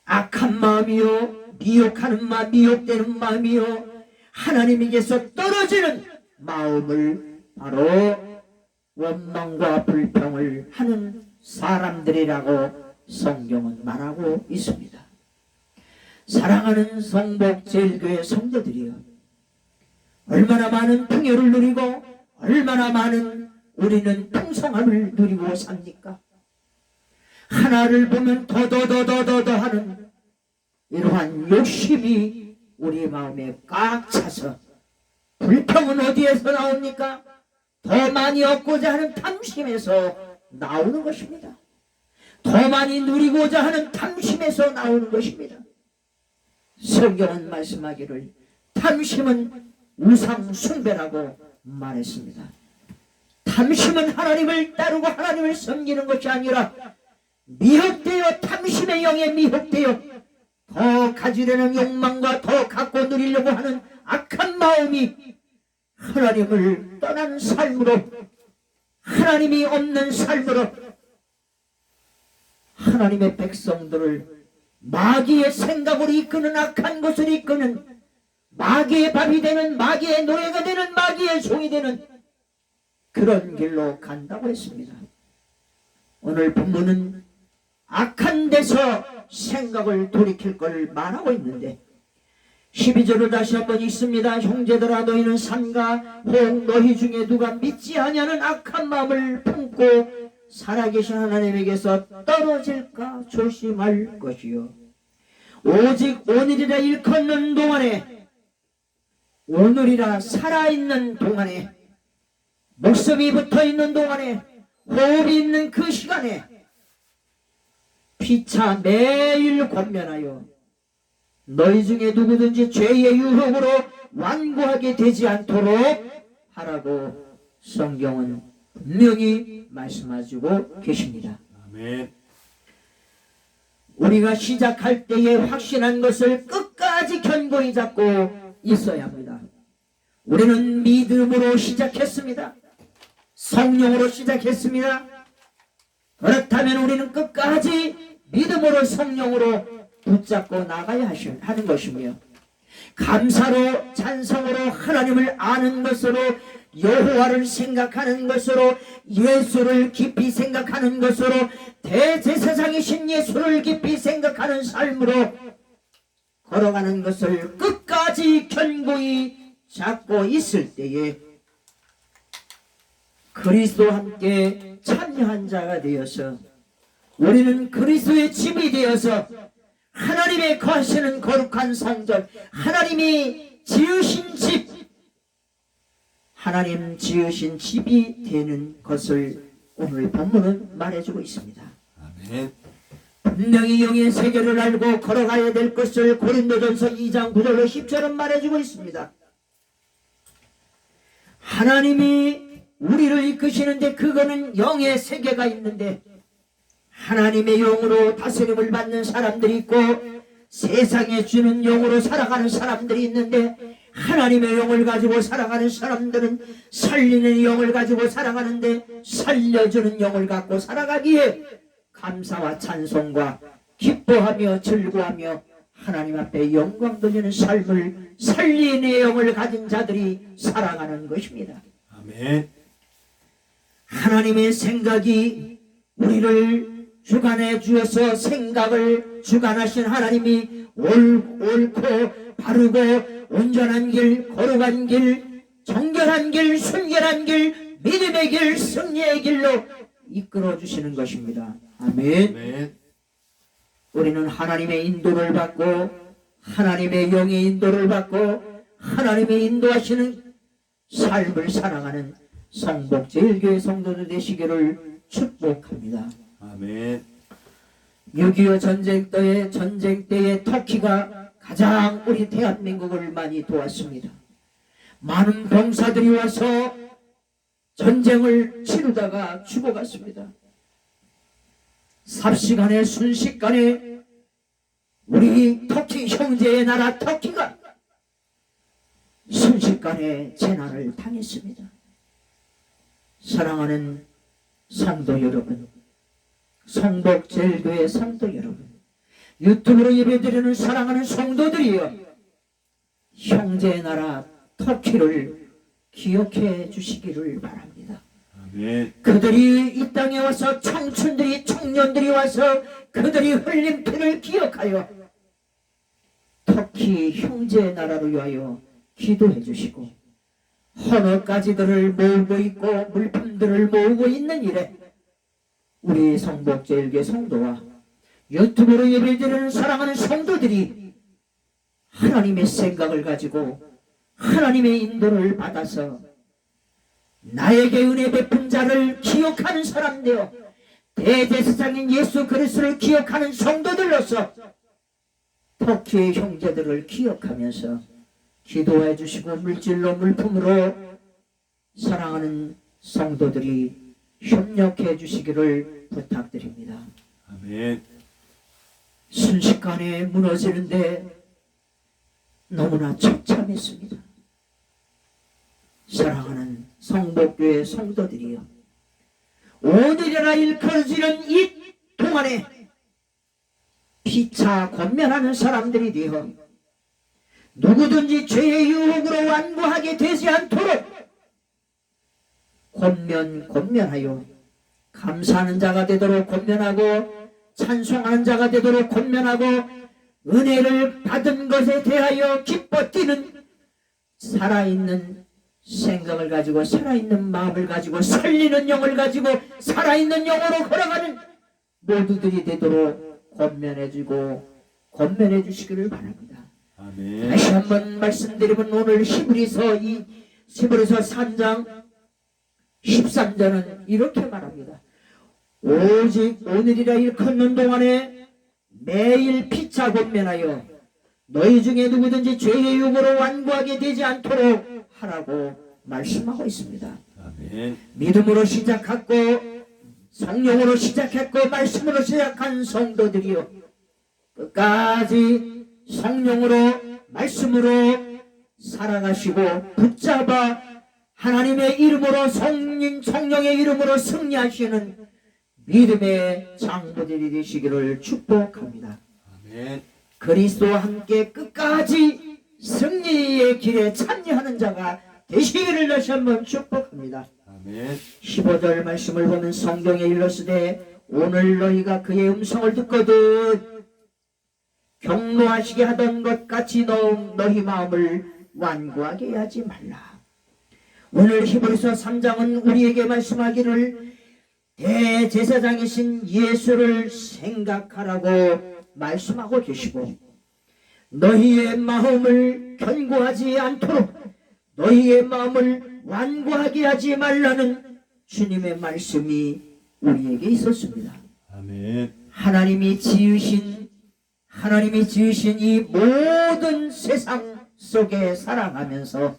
악한 마음이요, 미혹되는 마음이요, 하나님에게서 떨어지는 마음을 바로 원망과 불평을 하는 사람들이라고 성경은 말하고 있습니다. 사랑하는 성복제일교회 성도들이여, 얼마나 많은 풍요를 누리고 얼마나 많은 우리는 풍성함을 누리고 삽니까? 하나를 보면 더더더더더 하는 이러한 욕심이 우리 마음에 꽉 차서, 불평은 어디에서 나옵니까? 더 많이 얻고자 하는 탐심에서 나오는 것입니다. 더 많이 누리고자 하는 탐심에서 나오는 것입니다. 성경은 말씀하기를 탐심은 우상 숭배라고 말했습니다. 탐심은 하나님을 따르고 하나님을 섬기는 것이 아니라 미혹되어, 탐심의 영에 미혹되어 더 가지려는 욕망과 더 갖고 누리려고 하는 악한 마음이 하나님을 떠난 삶으로, 하나님이 없는 삶으로 하나님의 백성들을 마귀의 생각으로 이끄는, 악한 것을 이끄는, 마귀의 밥이 되는, 마귀의 노예가 되는, 마귀의 종이 되는 그런 길로 간다고 했습니다. 오늘 본문은 악한 데서 생각을 돌이킬 걸 말하고 있는데 12절을 다시 한번 읽습니다. 형제들아, 너희는 산과 혹 너희 중에 누가 믿지 아니하는 악한 마음을 품고 살아계신 하나님에게서 떨어질까 조심할 것이요, 오직 오늘이라 일컫는 동안에, 오늘이라 살아있는 동안에, 목숨이 붙어있는 동안에, 호흡이 있는 그 시간에 피차 매일 권면하여 너희 중에 누구든지 죄의 유혹으로 완고하게 되지 않도록 하라고 성경은 분명히 말씀하시고 계십니다. 아멘. 우리가 시작할 때에 확신한 것을 끝까지 견고히 잡고 있어야 합니다. 우리는 믿음으로 시작했습니다. 성령으로 시작했습니다. 그렇다면 우리는 끝까지 믿음으로 성령으로 붙잡고 나가야 하는 것이며, 감사로 찬송으로 하나님을 아는 것으로, 여호와를 생각하는 것으로, 예수를 깊이 생각하는 것으로, 대제사장이신 예수를 깊이 생각하는 삶으로 걸어가는 것을 끝까지 견고히 잡고 있을 때에 그리스도와 함께 참여한 자가 되어서, 우리는 그리스도의 집이 되어서 하나님의 거하시는 거룩한 성전, 하나님이 지으신 집, 하나님 지으신 집이 되는 것을 오늘 본문은 말해주고 있습니다. 아멘. 분명히 영의 세계를 알고 걸어가야 될 것을 고린도전서 2장 9절로 10절은 말해주고 있습니다. 하나님이 우리를 이끄시는데 그거는 영의 세계가 있는데, 하나님의 영으로 다스림을 받는 사람들이 있고 세상에 주는 영으로 살아가는 사람들이 있는데, 하나님의 영을 가지고 살아가는 사람들은 살리는 영을 가지고 살아가는데, 살려주는 영을 갖고 살아가기에 감사와 찬송과 기뻐하며 즐거워하며 하나님 앞에 영광 돌리는 삶을 살리는 영을 가진 자들이 살아가는 것입니다. 아멘. 하나님의 생각이 우리를 주관해 주어서, 생각을 주관하신 하나님이 옳고 바르고 온전한 길, 거룩한 길, 정결한 길, 순결한 길, 믿음의 길, 승리의 길로 이끌어 주시는 것입니다. 아멘. 아멘. 우리는 하나님의 인도를 받고, 하나님의 영의 인도를 받고, 하나님의 인도하시는 삶을 살아가는 성복제일교회 성도들 되시기를 축복합니다. 아멘. 6.25 전쟁 때에 터키가 가장 우리 대한민국을 많이 도왔습니다. 많은 병사들이 와서 전쟁을 치르다가 죽어갔습니다. 삽시간에 순식간에 우리 터키 형제의 나라 터키가 순식간에 재난을 당했습니다. 사랑하는 성도 여러분, 성복제일교회 성도 여러분, 유튜브로 예배드리는 사랑하는 성도들이여, 형제의 나라 터키를 기억해 주시기를 바랍니다. 아멘. 그들이 이 땅에 와서, 청춘들이, 청년들이 와서 그들이 흘린 피를 기억하여 터키 형제의 나라를 위하여 기도해 주시고, 헌어가지들을 모으고 있고 물품들을 모으고 있는 일에 우리 성복제일교회 성도와 유튜브로 예배드리는 사랑하는 성도들이 하나님의 생각을 가지고 하나님의 인도를 받아서 나에게 은혜 베푼 자를 기억하는 사람 되어 대제사장인 예수 그리스도를 기억하는 성도들로서 터키의 형제들을 기억하면서 기도해 주시고 물질로 물품으로 사랑하는 성도들이 협력해 주시기를 부탁드립니다. 아멘. 순식간에 무너지는데 너무나 처참했습니다. 사랑하는 성복교회 성도들이여, 오늘이나 일컬어지는 이 동안에 피차 권면하는 사람들이 되어 누구든지 죄의 유혹으로 완고하게 되지 않도록 권면하여 감사하는 자가 되도록 권면하고, 찬송하는 자가 되도록 권면하고, 은혜를 받은 것에 대하여 기뻐 뛰는 살아있는 생각을 가지고, 살아있는 마음을 가지고, 살리는 영을 가지고 살아있는 영으로 걸어가는 모두들이 되도록 권면해주고 권면해 주시기를 바랍니다. 아멘. 다시 한번 말씀드리면 오늘 히브리서 3장 13절은 이렇게 말합니다. 오직 오늘이라 일컫는 동안에 매일 피차 권면하여 너희 중에 누구든지 죄의 유혹으로 완고하게 되지 않도록 하라고 말씀하고 있습니다. 아멘. 믿음으로 시작했고 성령으로 시작했고 말씀으로 시작한 성도들이요, 끝까지 성령으로 말씀으로 살아가시고 붙잡아 하나님의 이름으로 성령의 이름으로 승리하시는 믿음의 장부들이 되시기를 축복합니다. 아멘. 그리스도와 함께 끝까지 승리의 길에 참여하는 자가 되시기를 다시 한번 축복합니다. 아멘. 15절 말씀을 보면 성경에 일렀으되 오늘 너희가 그의 음성을 듣거든 경노하시게 하던 것 같이 너희 마음을 완고하게 하지 말라. 오늘 히브리서 3장은 우리에게 말씀하기를 대제사장이신 예수를 생각하라고 말씀하고 계시고 너희의 마음을 견고하지 않도록 너희의 마음을 완고하게 하지 말라는 주님의 말씀이 우리에게 있었습니다. 아멘. 하나님이 지으신 이 모든 세상 속에 살아가면서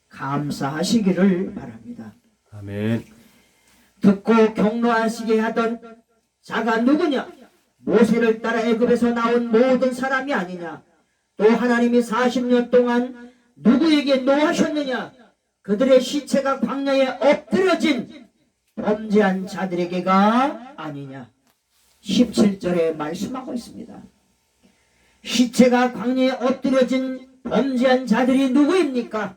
감사하시기를 바랍니다. 아멘. 듣고 경노하시게 하던 자가 누구냐? 모세를 따라 애굽에서 나온 모든 사람이 아니냐? 또 하나님이 40년 동안 누구에게 노하셨느냐? 그들의 시체가 광야에 엎드려진 범죄한 자들에게가 아니냐? 17절에 말씀하고 있습니다. 시체가 광야에 엎드려진 범죄한 자들이 누구입니까?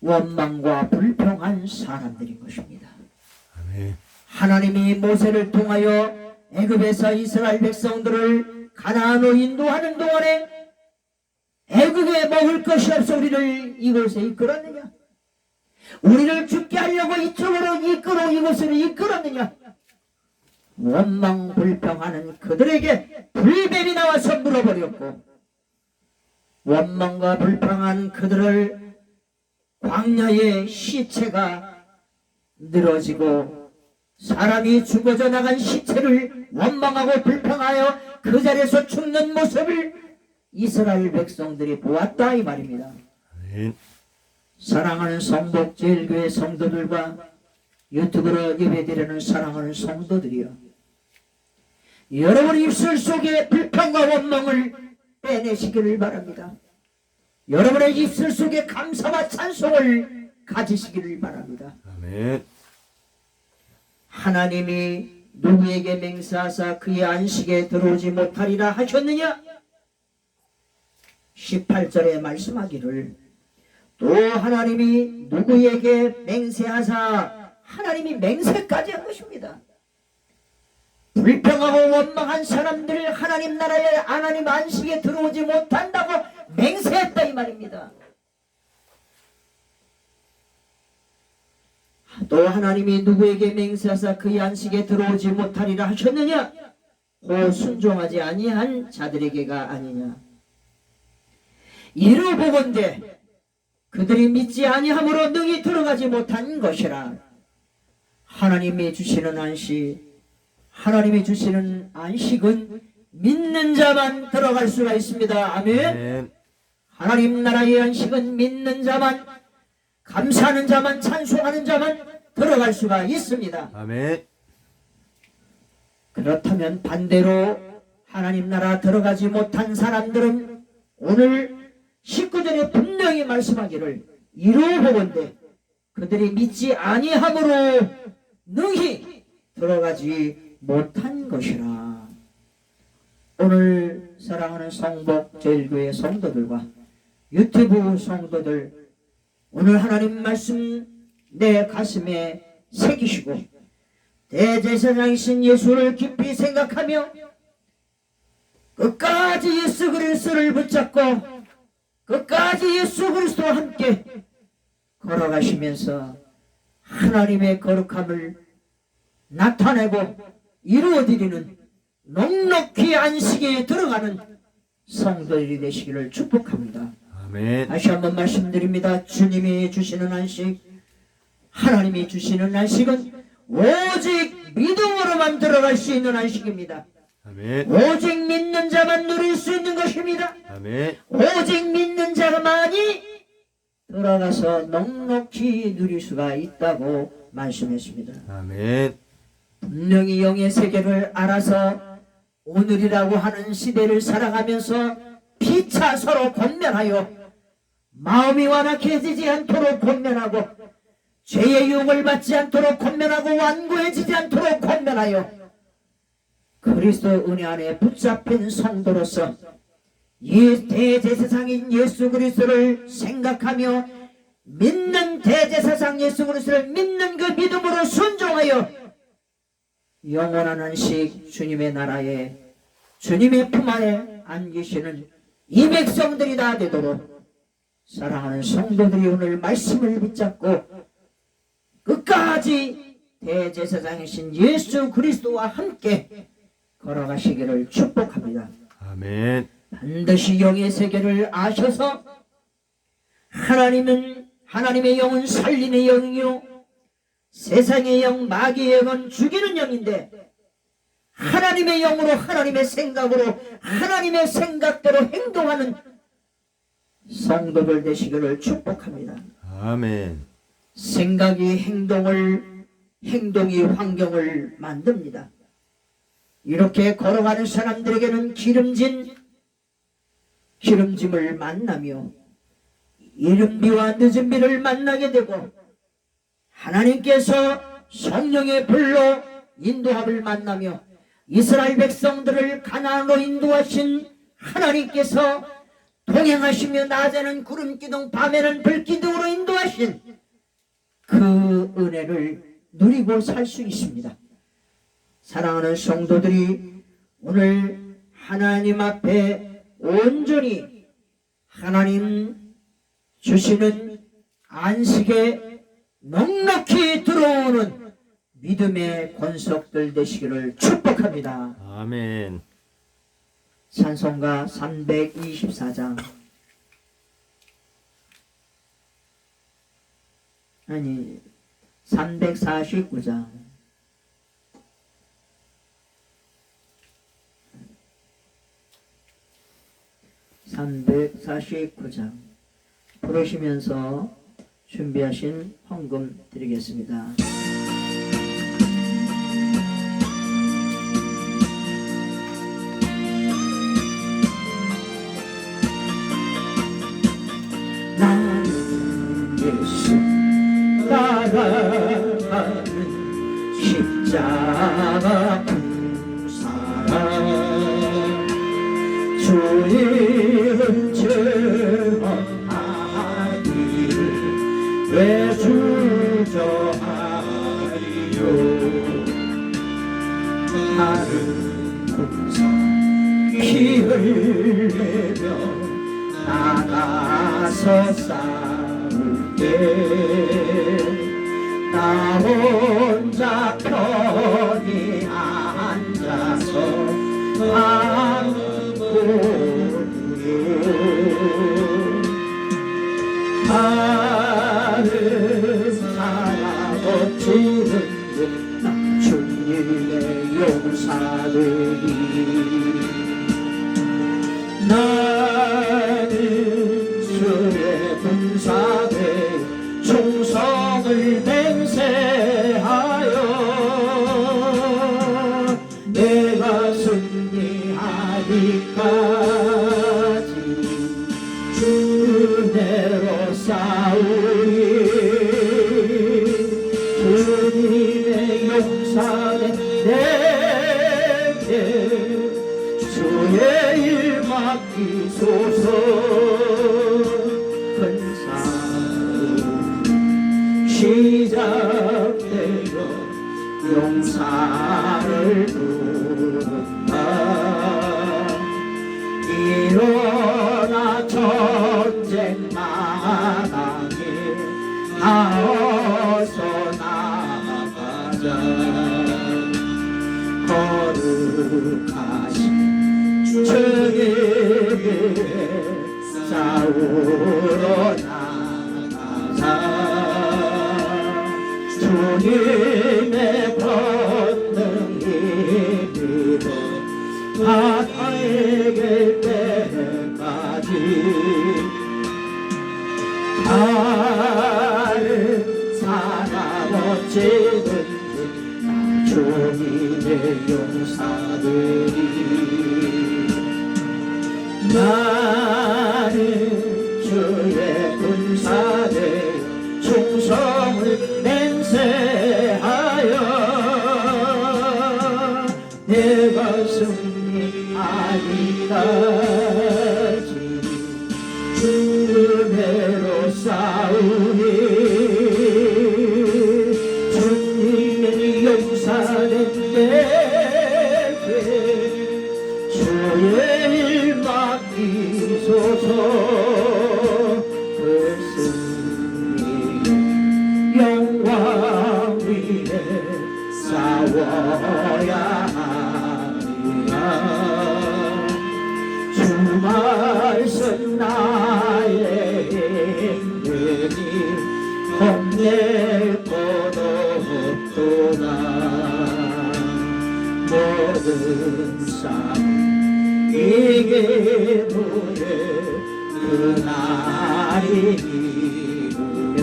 원망과 불평한 사람들인 것입니다. 아멘. 하나님이 모세를 통하여 애굽에서 이스라엘 백성들을 가나안으로 인도하는 동안에 애굽에 먹을 것이 없어 우리를 이곳에 이끌었느냐? 우리를 죽게 하려고 이쪽으로 이곳으로 이끌었느냐? 원망 불평하는 그들에게 불뱀이 나와서 물어버렸고 원망과 불평한 그들을 광야의 시체가 늘어지고 사람이 죽어져 나간 시체를 원망하고 불평하여 그 자리에서 죽는 모습을 이스라엘 백성들이 보았다 이 말입니다. 아멘. 사랑하는 성복제일교회 성도들과 유튜브로 예배드리는 사랑하는 성도들이여, 여러분 입술 속에 불평과 원망을 빼내시기를 바랍니다. 여러분의 입술 속에 감사와 찬송을 가지시기를 바랍니다. 아멘. 하나님이 누구에게 맹세하사 그의 안식에 들어오지 못하리라 하셨느냐? 18절에 말씀하기를 또 하나님이 누구에게 맹세하사 하나님이 맹세까지 한 것입니다. 불평하고 원망한 사람들 하나님 나라에 하나님 안식에 들어오지 못한다고 맹세했다 이 말입니다. 또 하나님이 누구에게 맹세하사 그의 안식에 들어오지 못하리라 하셨느냐? 곧 순종하지 아니한 자들에게가 아니냐? 이루 보건대 그들이 믿지 아니함으로 능히 들어가지 못한 것이라. 하나님이 주시는 안식은 믿는 자만 들어갈 수가 있습니다. 아멘. 아멘. 하나님 나라의 안식은 믿는 자만, 감사하는 자만, 찬송하는 자만 들어갈 수가 있습니다. 아멘. 그렇다면 반대로 하나님 나라 들어가지 못한 사람들은 오늘 19절에 분명히 말씀하기를 이루어보건대 그들이 믿지 아니함으로 능히 들어가지 못한 것이라. 오늘 사랑하는 성복제일교회 성도들과 유튜브 성도들, 오늘 하나님 말씀 내 가슴에 새기시고 대제사장이신 예수를 깊이 생각하며 끝까지 예수 그리스도를 붙잡고 끝까지 예수 그리스도와 함께 걸어가시면서 하나님의 거룩함을 나타내고 이루어드리는 넉넉히 안식에 들어가는 성도들이 되시기를 축복합니다. 아멘. 다시 한번 말씀드립니다. 주님이 주시는 안식, 하나님이 주시는 안식은 오직 믿음으로만 들어갈 수 있는 안식입니다. 아멘. 오직 믿는 자만 누릴 수 있는 것입니다. 아멘. 오직 믿는 자만이 들어가서 넉넉히 누릴 수가 있다고 말씀했습니다. 아멘. 분명히 영의 세계를 알아서 오늘이라고 하는 시대를 살아가면서 피차 서로 권면하여 마음이 완악해지지 않도록 권면하고 죄의 유혹을 받지 않도록 권면하고 완고해지지 않도록 권면하여 그리스도 은혜 안에 붙잡힌 성도로서 이 대제사장인 예수 그리스도를 생각하며 믿는 대제사장 예수 그리스도를 믿는 그 믿음으로 순종하여 영원한 안식 주님의 나라에 주님의 품 안에 안기시는 이 백성들이 다 되도록 사랑하는 성도들이 오늘 말씀을 붙잡고 끝까지 대제사장이신 예수 그리스도와 함께 걸어가시기를 축복합니다. 아멘. 반드시 영의 세계를 아셔서 하나님의 영은 살리는 영이요 세상의 영 마귀의 영은 죽이는 영인데 하나님의 영으로 하나님의 생각으로 하나님의 생각대로 행동하는 성도들 되시기를 축복합니다. 아멘. 생각이 행동이 환경을 만듭니다. 이렇게 걸어가는 사람들에게는 기름짐을 만나며 이른비와 늦은비를 만나게 되고 하나님께서 성령의 불로 인도함을 만나며 이스라엘 백성들을 가나안으로 인도하신 하나님께서 동행하시며 낮에는 구름기둥 밤에는 불기둥으로 인도하신 그 은혜를 누리고 살 수 있습니다. 사랑하는 성도들이 오늘 하나님 앞에 온전히 하나님 주시는 안식에 넉넉히 들어오는 믿음의 권속들 되시기를 축복합니다. 아멘. 찬송가 324장 아니 349장 349장 부르시면서 준비하신 헌금 드리겠습니다. 나는 예수 따라가는 십자가 큰 사랑 주님은 죄업하기를 왜 주저하리요 나는 공사 피 흘리며 나가서 싸울게 나 혼자 편히 앉아서 아무것도 나는 살아버티는 나 주님의 용사들이 나는 주의 군사대 충성을 맹세하여 내가 승리하기까지 주내로 싸우리 주님의 용사대 내게 주의 일 맡기소서 큰 싸움 시작되어 용사를 부른다 일어나 전쟁 마당에 나어서 나가자 거룩하신 주님의 싸우러 나가자 주님의 권능이 믿어 바다에게 때까지 다른 사람 어찌든지 나 주님의 용사들이 나 싸우니 주님의 용사된 내게 주의 일 맡기소서. 그 승리 영광 위에 싸워야 하리라. 주 말씀 나의 힘이 겁낼 것 없도다. 모든 삶 이기무에 그날이 이르며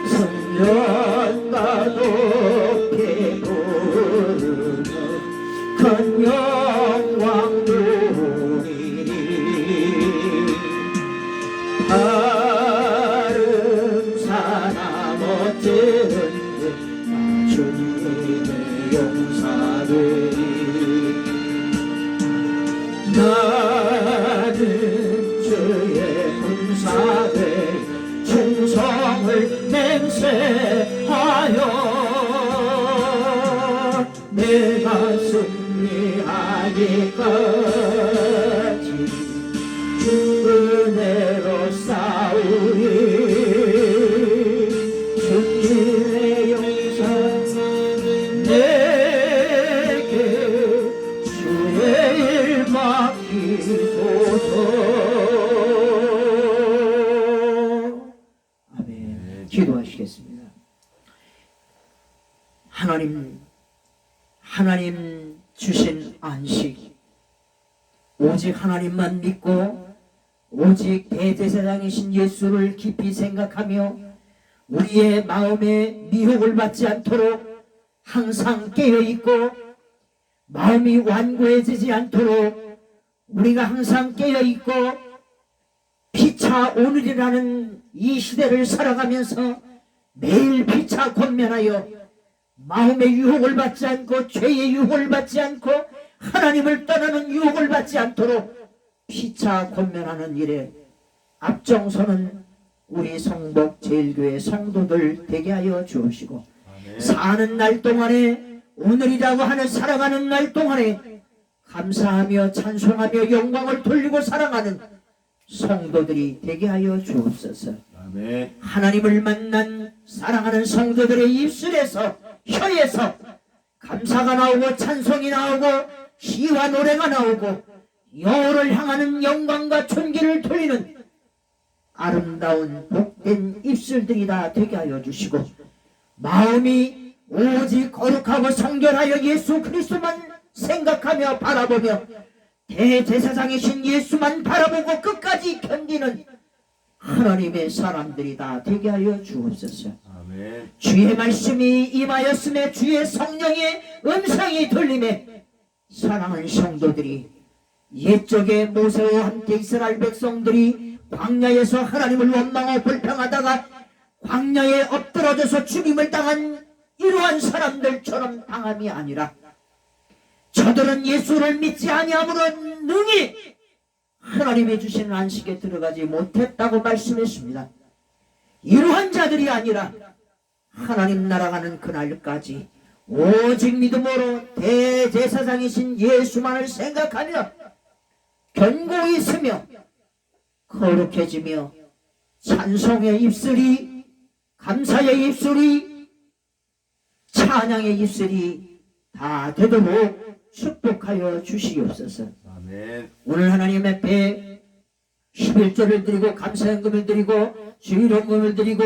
성전과 높이 부르며 큰 영광 누리니 다른 사람 어찌든 주님의 용사들이 나는 주의 군사들 충성을 맹세하여 내가 승리하기까지 은혜로 싸우리. 주님의 용사 내게 주의 일 맡기소서. 아멘. 기도하시겠습니다. 하나님 주신 안식, 오직 하나님만 믿고 오직 대제사장이신 예수를 깊이 생각하며 우리의 마음에 미혹을 받지 않도록 항상 깨어있고 마음이 완고해지지 않도록 우리가 항상 깨어있고 피차 오늘이라는 이 시대를 살아가면서 매일 피차 권면하여 마음의 유혹을 받지 않고 죄의 유혹을 받지 않고 하나님을 떠나는 유혹을 받지 않도록 피차 권면하는 일에 앞장서는 우리 성복 제일교회 성도들 되게 하여 주옵시고, 아멘. 사는 날 동안에 오늘이라고 하는 살아가는 날 동안에 감사하며 찬송하며 영광을 돌리고 살아가는 성도들이 되게 하여 주옵소서. 아멘. 하나님을 만난 사랑하는 성도들의 입술에서 혀에서 감사가 나오고 찬송이 나오고 시와 노래가 나오고 여호를 향하는 영광과 존귀를 돌리는 아름다운 복된 입술들이 다 되게 하여 주시고, 마음이 오직 거룩하고 성결하여 예수 그리스도만 생각하며 바라보며 대제사장이신 예수만 바라보고 끝까지 견디는 하나님의 사람들이 다 되게 하여 주옵소서. 아멘. 주의 말씀이 임하였음에 주의 성령의 음성이 들림에 사랑하는 성도들이 옛적에 모세와 함께 이스라엘 백성들이 광야에서 하나님을 원망하고 불평하다가 광야에 엎드러져서 죽임을 당한 이러한 사람들처럼 당함이 아니라 저들은 예수를 믿지 아니함으로 능히 하나님이 주시는 안식에 들어가지 못했다고 말씀했습니다. 이러한 자들이 아니라 하나님 나라가는 그날까지 오직 믿음으로 대제사장이신 예수만을 생각하며 견고히 있으며 거룩해지며 찬송의 입술이, 감사의 입술이, 찬양의 입술이 다 되도록 축복하여 주시옵소서. 아멘. 오늘 하나님 앞에 11조를 드리고 감사연금을 드리고 주일헌금을 드리고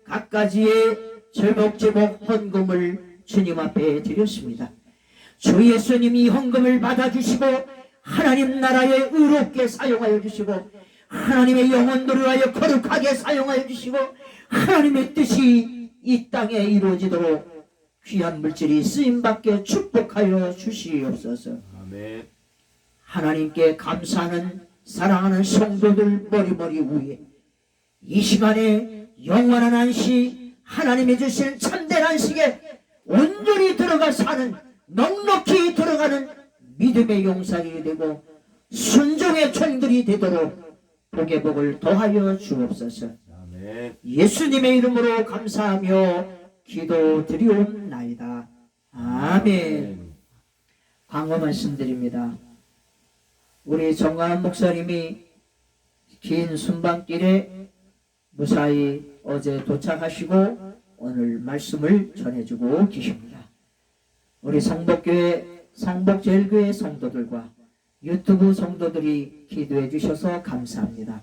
각가지의 제목제목 헌금을 주님 앞에 드렸습니다. 주 예수님이 헌금을 받아주시고 하나님 나라에 의롭게 사용하여 주시고 하나님의 영혼들을 위하여 거룩하게 사용하여 주시고 하나님의 뜻이 이 땅에 이루어지도록 귀한 물질이 쓰임받게 축복하여 주시옵소서. 아멘. 하나님께 감사하는 사랑하는 성도들 머리머리 위에 이 시간에 영원한 안식, 하나님이 주시는 참된 안식에 온전히 들어가 사는, 넉넉히 들어가는 믿음의 용사들이 되고 순종의 종들이 되도록 복의 복을 더하여 주옵소서. 아멘. 예수님의 이름으로 감사하며 기도드리옵나이다. 아멘. 광고 말씀드립니다. 우리 정광훈 목사님이 긴 순방길에 무사히 어제 도착하시고 오늘 말씀을 전해주고 계십니다. 우리 성복교회, 성복제일교회 성도들과 유튜브 성도들이 기도해 주셔서 감사합니다.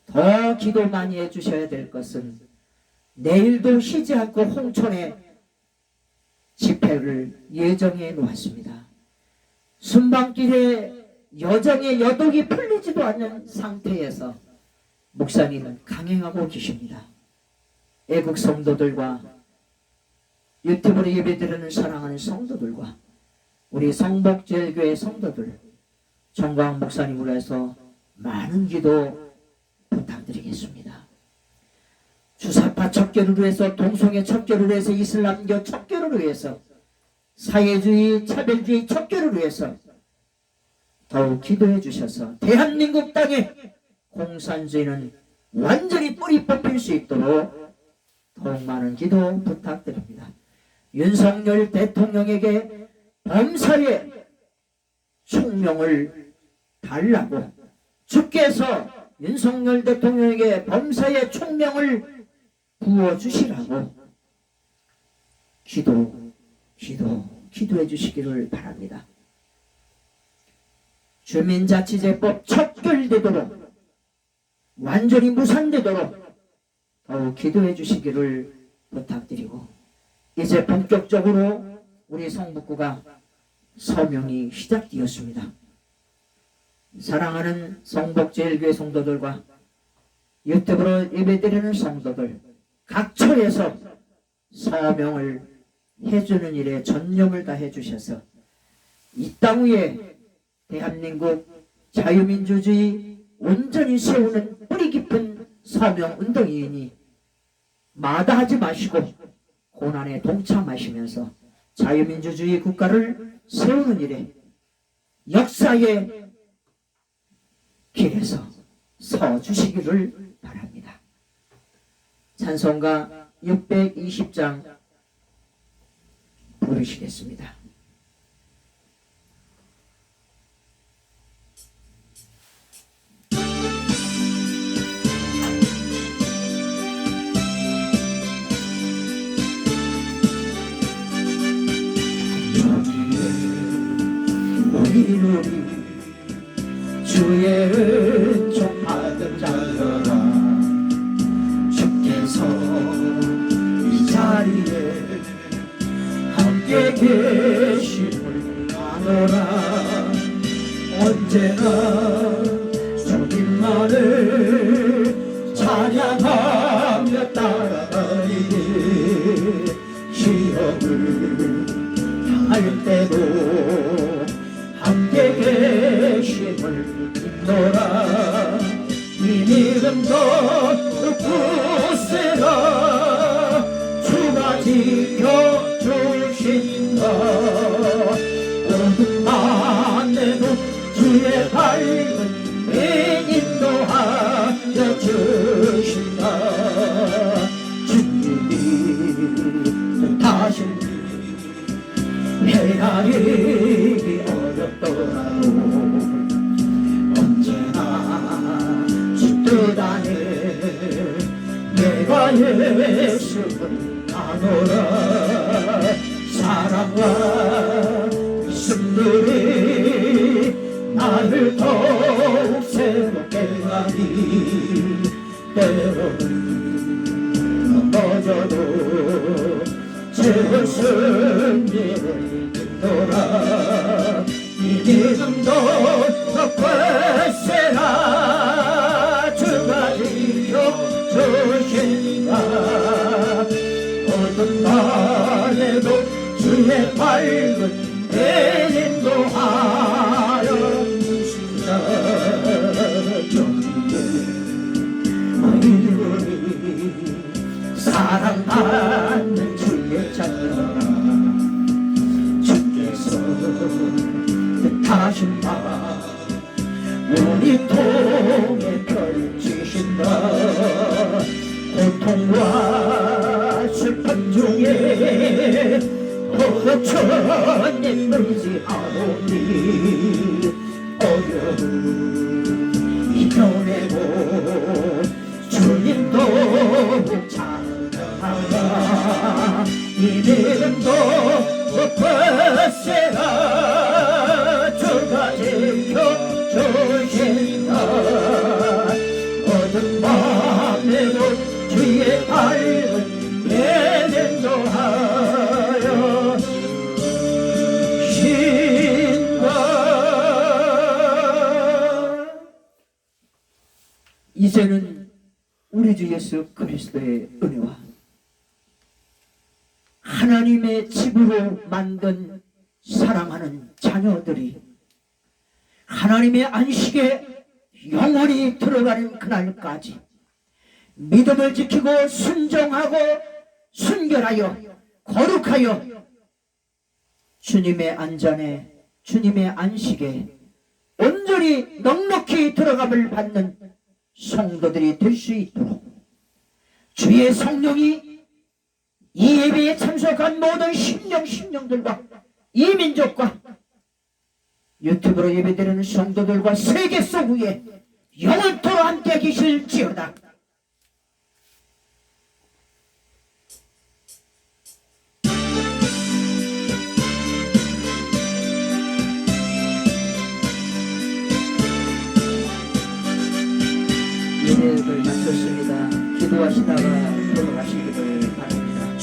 더 기도 많이 해주셔야 될 것은 내일도 쉬지 않고 홍천에 집회를 예정해 놓았습니다. 순방길에 여정의 여독이 풀리지도 않는 상태에서 목사님은 강행하고 계십니다. 애국 성도들과 유튜브로 예배드리는 사랑하는 성도들과 우리 성복제일교회 성도들 정광훈 목사님으로 해서 많은 기도 부탁드리겠습니다. 주사파 척결을 위해서, 동성애 척결을 위해서, 이슬람교 척결을 위해서, 사회주의 차별주의 척결을 위해서 더욱 기도해 주셔서 대한민국 땅에 공산주의는 완전히 뿌리 뽑힐 수 있도록 더욱 많은 기도 부탁드립니다. 윤석열 대통령에게 범사의 총명을 달라고, 주께서 윤석열 대통령에게 범사의 총명을 부어주시라고 기도해 주시기를 바랍니다. 주민자치제법 척결되도록, 완전히 무산되도록 더욱 기도해 주시기를 부탁드리고, 이제 본격적으로 우리 성북구가 서명이 시작되었습니다. 사랑하는 성복제일교회 성도들과 유튜브로 예배드리는 성도들, 각처에서 서명을 해주는 일에 전념을 다해 주셔서 이 땅 위에 대한민국 자유민주주의 온전히 세우는 뿌리 깊은 서명운동이니 마다하지 마시고 고난에 동참하시면서 자유민주주의 국가를 세우는 일에 역사의 길에서 서 주시기를 바랍니다. 찬송가 620장 부르시겠습니다. 우리 주의 은총 받은 자들아, 주께서 이 자리에 함께 계심을 아노라. 언제나 주님만을 찬양하며 따라가리니 시험을 당할 때도 함께 계심을 믿노라. 이 믿음도 굳세라. 주가 지켜주신다. 어둠 안에도 주의 밝은 빛 인도하여 주신다. 주님이 뜻하신 헤아리기 어렵더라도 언제나 주 뜻 안에 내가 예수를 아노라. 사랑과 믿음들이 나를 더욱 새롭게 하니 때로는 넘어져도 예수님을 믿노라. 이 믿음도 덕분세라. 주가 지켜주신다. 어떤 날에도 주의 밝은 내 인도하여 주시라. 이름이 사랑하는 주의 자녀라. 주께서 뜻하신 바 우리 통의 별 고통과 슬픔 중에 도덕천님 의지하오니 어려움 이겨내고 주님도 찬양하라 이름도 높으세라 주가 지켜주신다 어둠 밤에도 주의 밝은 예전도하여 신다. 이제는 우리 주 예수 그리스도의 은혜와 하나님의 집으로 만든 사랑하는 자녀들이 하나님의 안식에 영원히 들어가는 그날까지 믿음을 지키고 순종하고 순결하여 거룩하여 주님의 안전에 주님의 안식에 온전히 넉넉히 들어감을 받는 성도들이 될 수 있도록 주의 성령이 이 예배에 참석한 모든 심령들과 이 민족과 유튜브로 예배드리는 성도들과 세계 속 위에 영원토록 함께 계실지어다. 예배를 마쳤습니다. 기도하시다가 돌아가시기를 바랍니다.